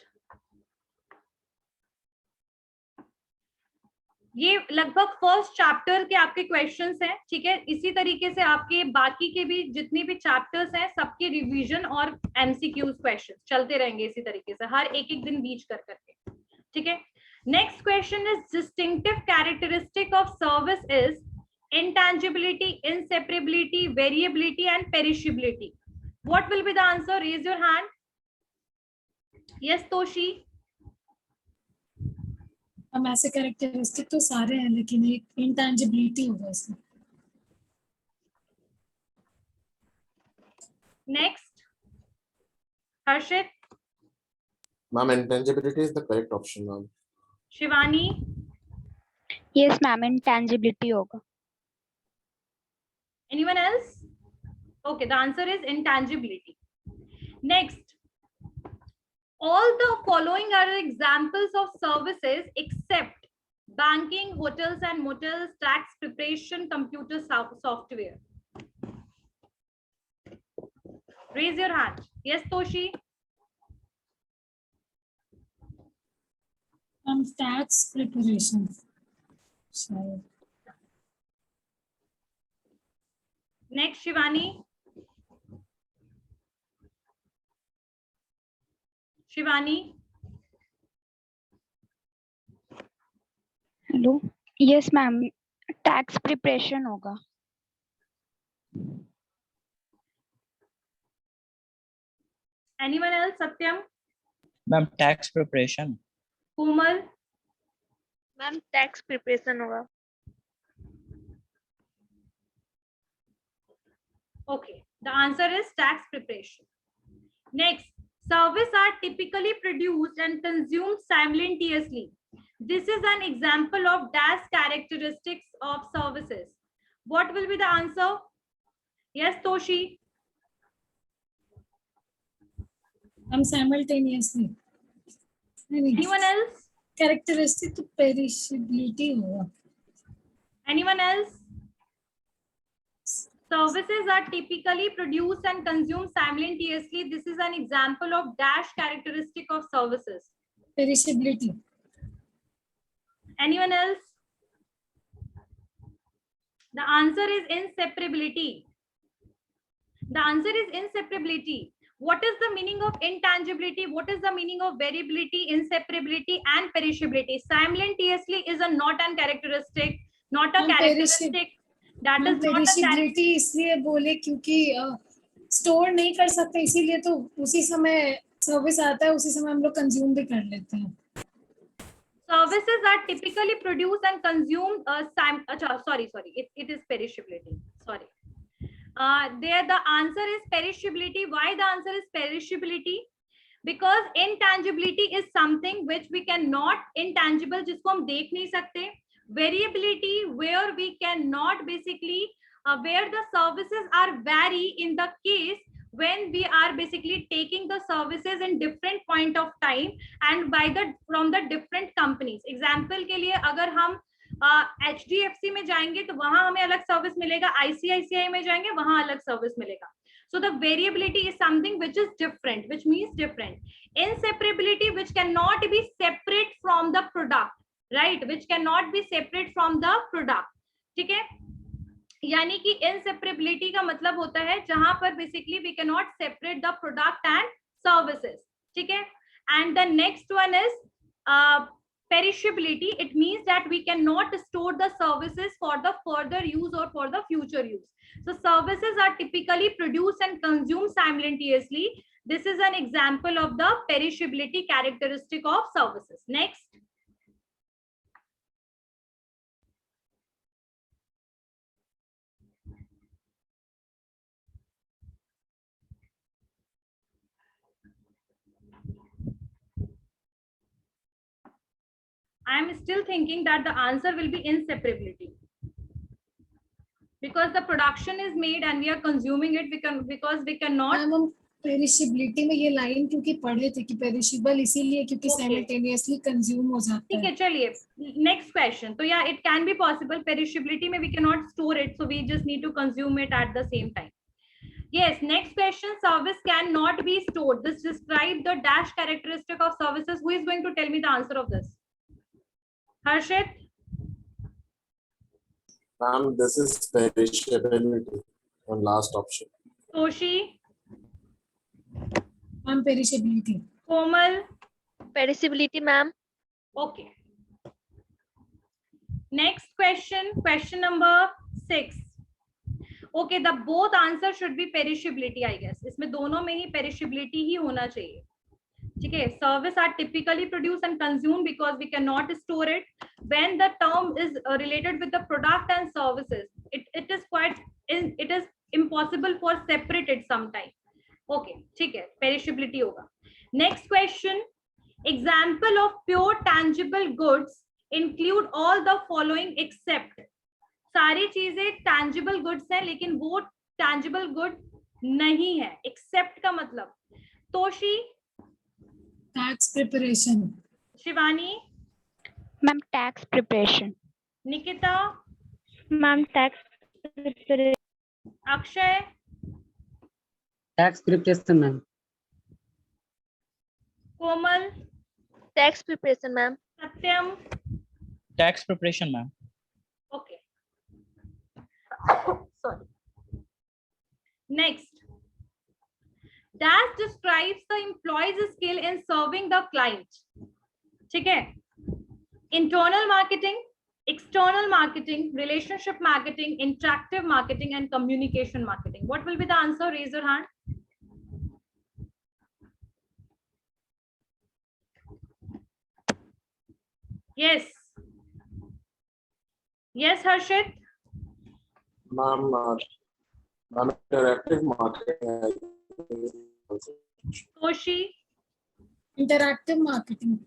ये लगभग फर्स्ट चैप्टर के आपके क्वेश्चंस हैं, ठीक है. इसी तरीके से आपके बाकी के भी जितने भी चैप्टर्स हैं सबके रिवीजन और एमसीक्यूज क्वेश्चंस चलते रहेंगे इसी तरीके से हर एक एक दिन बीच कर करके, ठीक है. Next question is distinctive characteristic of service is intangibility, inseparability, variability and perishability. What will be the answer? Raise your hand. Yes, Toshi. हम ऐसे कैरेक्टरिस्टिक तो सारे हैं, लेकिन एक इंटेंजिबिलिटी होगा इसमें. Next, Harshit, Ma'am, intangibility is the correct option, ma'am. Shivani, yes ma'am intangibility होगा. anyone else? Okay, the answer is intangibility. Next, all the following are examples of services except banking, hotels and motels, tax preparation, computer software. Raise your hand. Yes, Toshi. Tax preparation. शायद. Next, Shivani. Shivani. Hello. Yes ma'am tax preparation होगा. Anyone else? Satyam, Ma'am, tax preparation. Komal, ma'am tax preparation होगा. okay, the answer is tax preparation. Next, services are typically produced and consumed simultaneously. This is an example of dash characteristics of services. What will be the answer? Yes, Toshi. हम साइमल्टेनियसली. Anyone else? कैरेक्टरिस्टिक तो पेरिशेबिलिटी होगा. Anyone else? Services are typically produced and consumed simultaneously. This is an example of dash characteristic of services. Perishability. Anyone else? The answer is inseparability. The answer is inseparability. What is the meaning of intangibility? What is the meaning of variability, inseparability, and perishability? Simultaneously is a not an characteristic, not a characteristic. That is not a characteristic. Perishability इसलिए बोले क्योंकि स्टोर नहीं कर सकते, इसीलिए तो उसी समय सर्विस आता है, उसी समय हम लोग कंज्यूम भी कर लेते हैं. Services are typically produced and consumed. Sorry, it is perishability. Sorry. There the answer is perishability. Why the answer is perishability? Because intangibility is something which we cannot, intangible जिसको हम देख नहीं सकते. Variability where we cannot basically where the services are vary in the case when we are basically taking the services in different point of time and by the from the different companies. Example के लिए अगर हम HDFC में जाएंगे तो वहां हमें अलग सर्विस मिलेगा, ICICI में जाएंगे वहां अलग सर्विस मिलेगा. So the variability is something which is different, which means different. Inseparability, which cannot be separate from the product, right? Which cannot be separate from the product. ठीक है, यानी कि inseparability का मतलब होता है जहां पर basically we cannot separate the product and services. ठीक है, and the next one is perishability. It means that we cannot store the services for the further use or for the future use. So services are typically produced and consumed simultaneously. This is an example of the perishability characteristic of services. Next. I am still thinking that the answer will be inseparability. Because the production is made and we are consuming it, because we cannot. हम पेरिशेबिलिटी में ये लाइन क्योंकि पढ़े थे कि पेरिशेबल इसीलिए क्योंकि साइमल्टेनियसली कंज्यूम हो जाता है. ठीक है, चलिए नेक्स्ट क्वेश्चन. तो या it can be possible, perishability में we can not store it, so we just need to consume it at the same time. Yes, next question. Service cannot be stored. This describe the dash characteristic of services. Who is going to tell me the answer of this? Harshit? Ma'am, this is perishability on last option. Toshi? हम perishability. Komal? Perishability, ma'am. Okay. Next question, question number 6. Okay, the both answer should be perishability, I guess. इसमें दोनों में ही perishability ही होना चाहिए. ठीक है, service are typically produced and consumed because we cannot store it. When the term is related with the product and services, it is impossible for separate it sometime. Okay, ठीक है, perishability होगा. Next question. Example of pure tangible goods include all the following except. सारी चीजें tangible goods हैं लेकिन वो tangible good नहीं है. Except का मतलब. Toshi? tax preparation. Shivani? Ma'am, tax preparation. Nikita? Ma'am, tax preparation. Akshay? Tax preparation, ma'am. Komal? Tax preparation, ma'am. Satyam? Tax preparation, ma'am. Okay. Sorry. Next. Dash describes the employee's skill in serving the client. ठीक है. Internal marketing, external marketing, relationship marketing, interactive marketing, and communication marketing. What will be the answer? Raise your hand. Yes. Yes, Harshit. Ma'am, interactive marketing. Toshi. interactive marketing.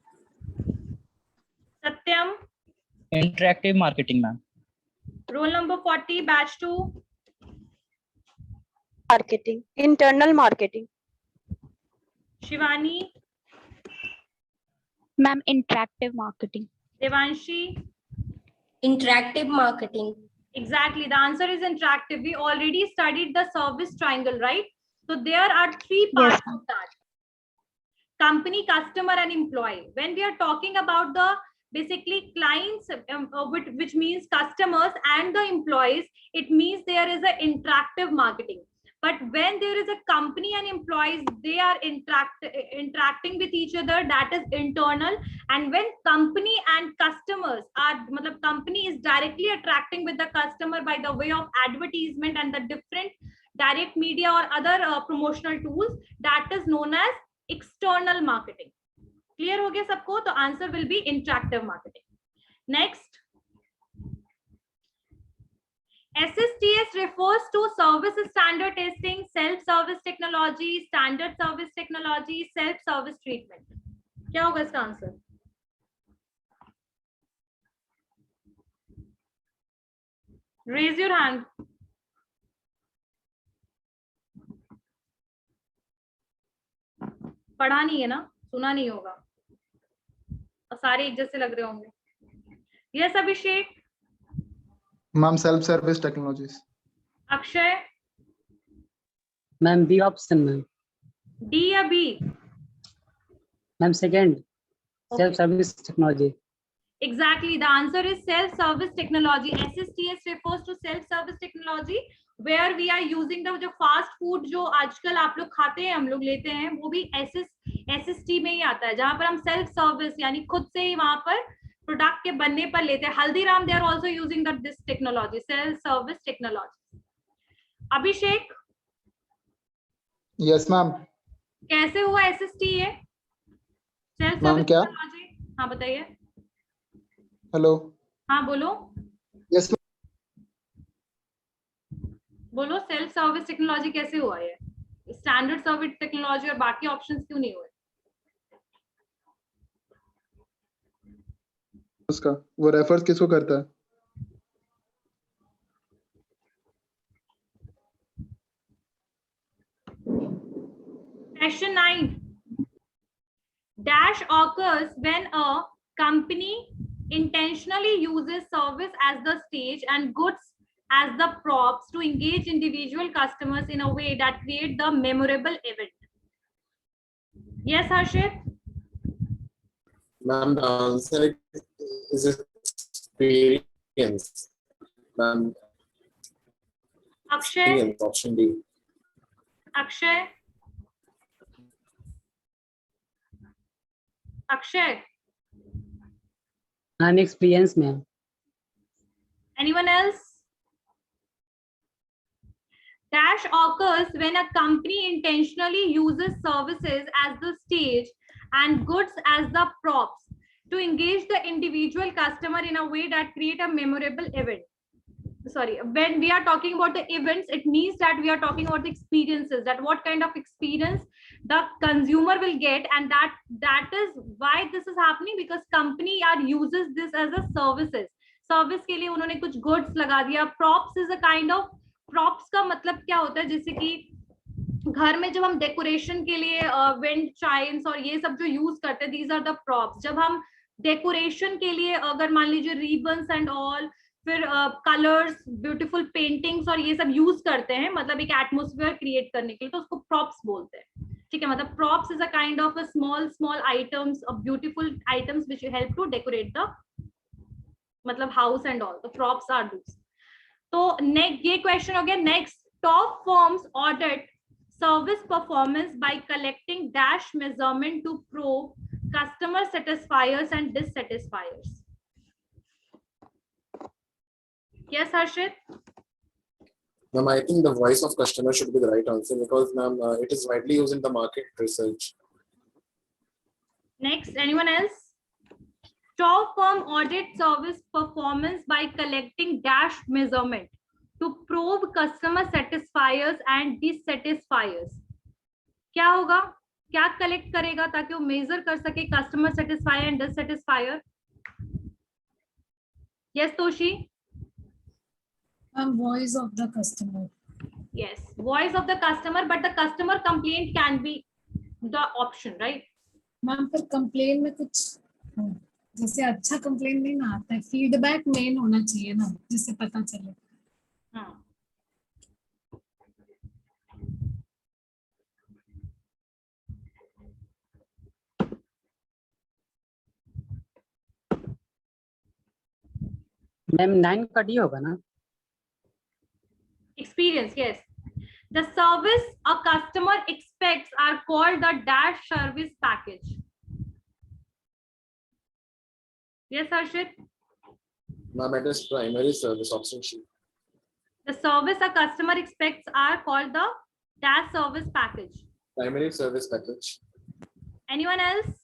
Satyam. Interactive marketing, ma'am. Roll number 40, batch 2. Marketing, internal marketing. Shivani. Ma'am, interactive marketing. Devanshi. Interactive marketing. Exactly, the answer is interactive. We already studied the service triangle, right? So there are 3 parts of that: company, customer, and employee. When we are talking about the basically clients, which means customers and the employees, it means there is a interactive marketing. But when there is a company and employees, they are interacting with each other, that is internal. And when company and customers are, company is directly attracting with the customer by the way of advertisement and the different direct media or other promotional tools, that is known as external marketing. Clear हो गया सबको? तो answer will be interactive marketing. Next. SSTS refers to service standard testing, self-service technology, standard service technology, self-service treatment. क्या होगा इसका आंसर? Raise your hand. पढ़ा नहीं है ना, सुना नहीं होगा, और सारे एक जैसे लग रहे होंगे. Yes Abhishek. Ma'am self service technologies. Akshay. Ma'am B option ma'am. D या B? Ma'am second self service technology. Exactly, the answer is self-service technology. SSTS refers to self-service technology where we are using the जो fast food जो आजकल आप लोग खाते हैं, हम लोग लेते हैं, वो भी SST में ही आता है, जहां पर हम सेल्फ सर्विस यानी खुद से ही वहां पर प्रोडक्ट के बनने पर लेते हैं. Haldiram they are also using this technology, self-service technology. Abhishek. Yes ma'am. कैसे हुआ SST ये? सेल्फ मैम सर्विस क्या? टेक्नोलॉजी. हाँ बताइए. हेलो. हाँ बोलो. यस. बोलो सेल्फ सर्विस टेक्नोलॉजी कैसे हुआ है? स्टैंडर्ड सर्विस टेक्नोलॉजी और बाकी ऑप्शंस क्यों नहीं हुए? उसका वो रेफर्स किसको करता है? Question 9. Dash occurs when a company intentionally uses service as the stage and goods as the props to engage individual customers in a way that create the memorable event. Yes, Harshit? Ma'am, the answer is experience. Ma'am, Akshay? experience, option D. Akshay? Akshay? Ma'am experience ma'am. Anyone else? Dash occurs when a company intentionally uses services as the stage and goods as the props to engage the individual customer in a way that create a memorable event. Sorry, when we are talking about the events, it means that we are talking about the experiences, that what kind of experience the consumer will get, and that is why this is happening, because company uses this as a services. Service के लिए उन्होंने कुछ गुड्स लगा दिया. Props is a kind of, props का मतलब क्या होता है, जैसे कि घर में जब हम डेकोरेशन के लिए विंड चाइम्स और ये सब जो यूज करते हैं, दीज आर द प्रॉप्स. जब हम डेकोरेशन के लिए अगर मान लीजिए रिबन्स एंड ऑल, फिर कलर्स, ब्यूटीफुल पेंटिंग्स और ये सब यूज करते हैं, मतलब एक एटमोस्फेयर क्रिएट करने के लिए, तो उसको प्रॉप्स बोलते हैं. ठीक है, मतलब props is a kind of a small items, beautiful items which help to decorate the मतलब हाउस एंड ऑल. तो प्रॉप्स आर दूस. तो नेक्स्ट ये क्वेश्चन हो गया. Next, top firms audit service performance by collecting dash measurement to prove customer satisfiers and dissatisfiers. Yes, Harshit? Ma'am, I think the voice of customer should be the right answer because, ma'am, it is widely used in the market research. Next, anyone else? Top firm audit service performance by collecting dash measurement to probe customer satisfiers and dissatisfiers. क्या होगा? क्या कलेक्ट करेगा ताकि वो मेजर कर सके customer satisfier and dissatisfier? Yes, Toshi? Voice of the customer. Yes, voice of the customer, but the customer complaint can be the option, right? Ma'am पर कंप्लेन में कुछ जैसे अच्छा कंप्लेन नहीं ना आता है, फीडबैक मेन होना चाहिए ना, जिससे पता चले. हाँ. मैम 9 का डी होगा ना. Experience, yes. The service a customer expects are called the dash service package. Yes, Harshit? Ma'am, it is primary service, option C. The service a customer expects are called the dash service package. Primary service package. Anyone else?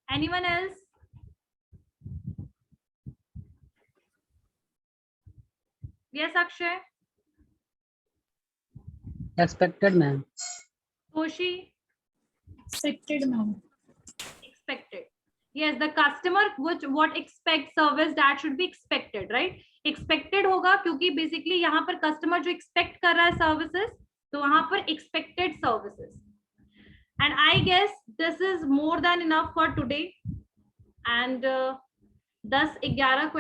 Anyone else? Yes, Akshay? Expected ma'am. Toshi? Expected ma'am. Expected. Yes, the customer what expects service that should be expected, right? Expected होगा क्योंकि basically यहाँ पर customer जो expect कर रहा है services, तो वहां पर expected services. And I guess this is more than enough for today. And 10-11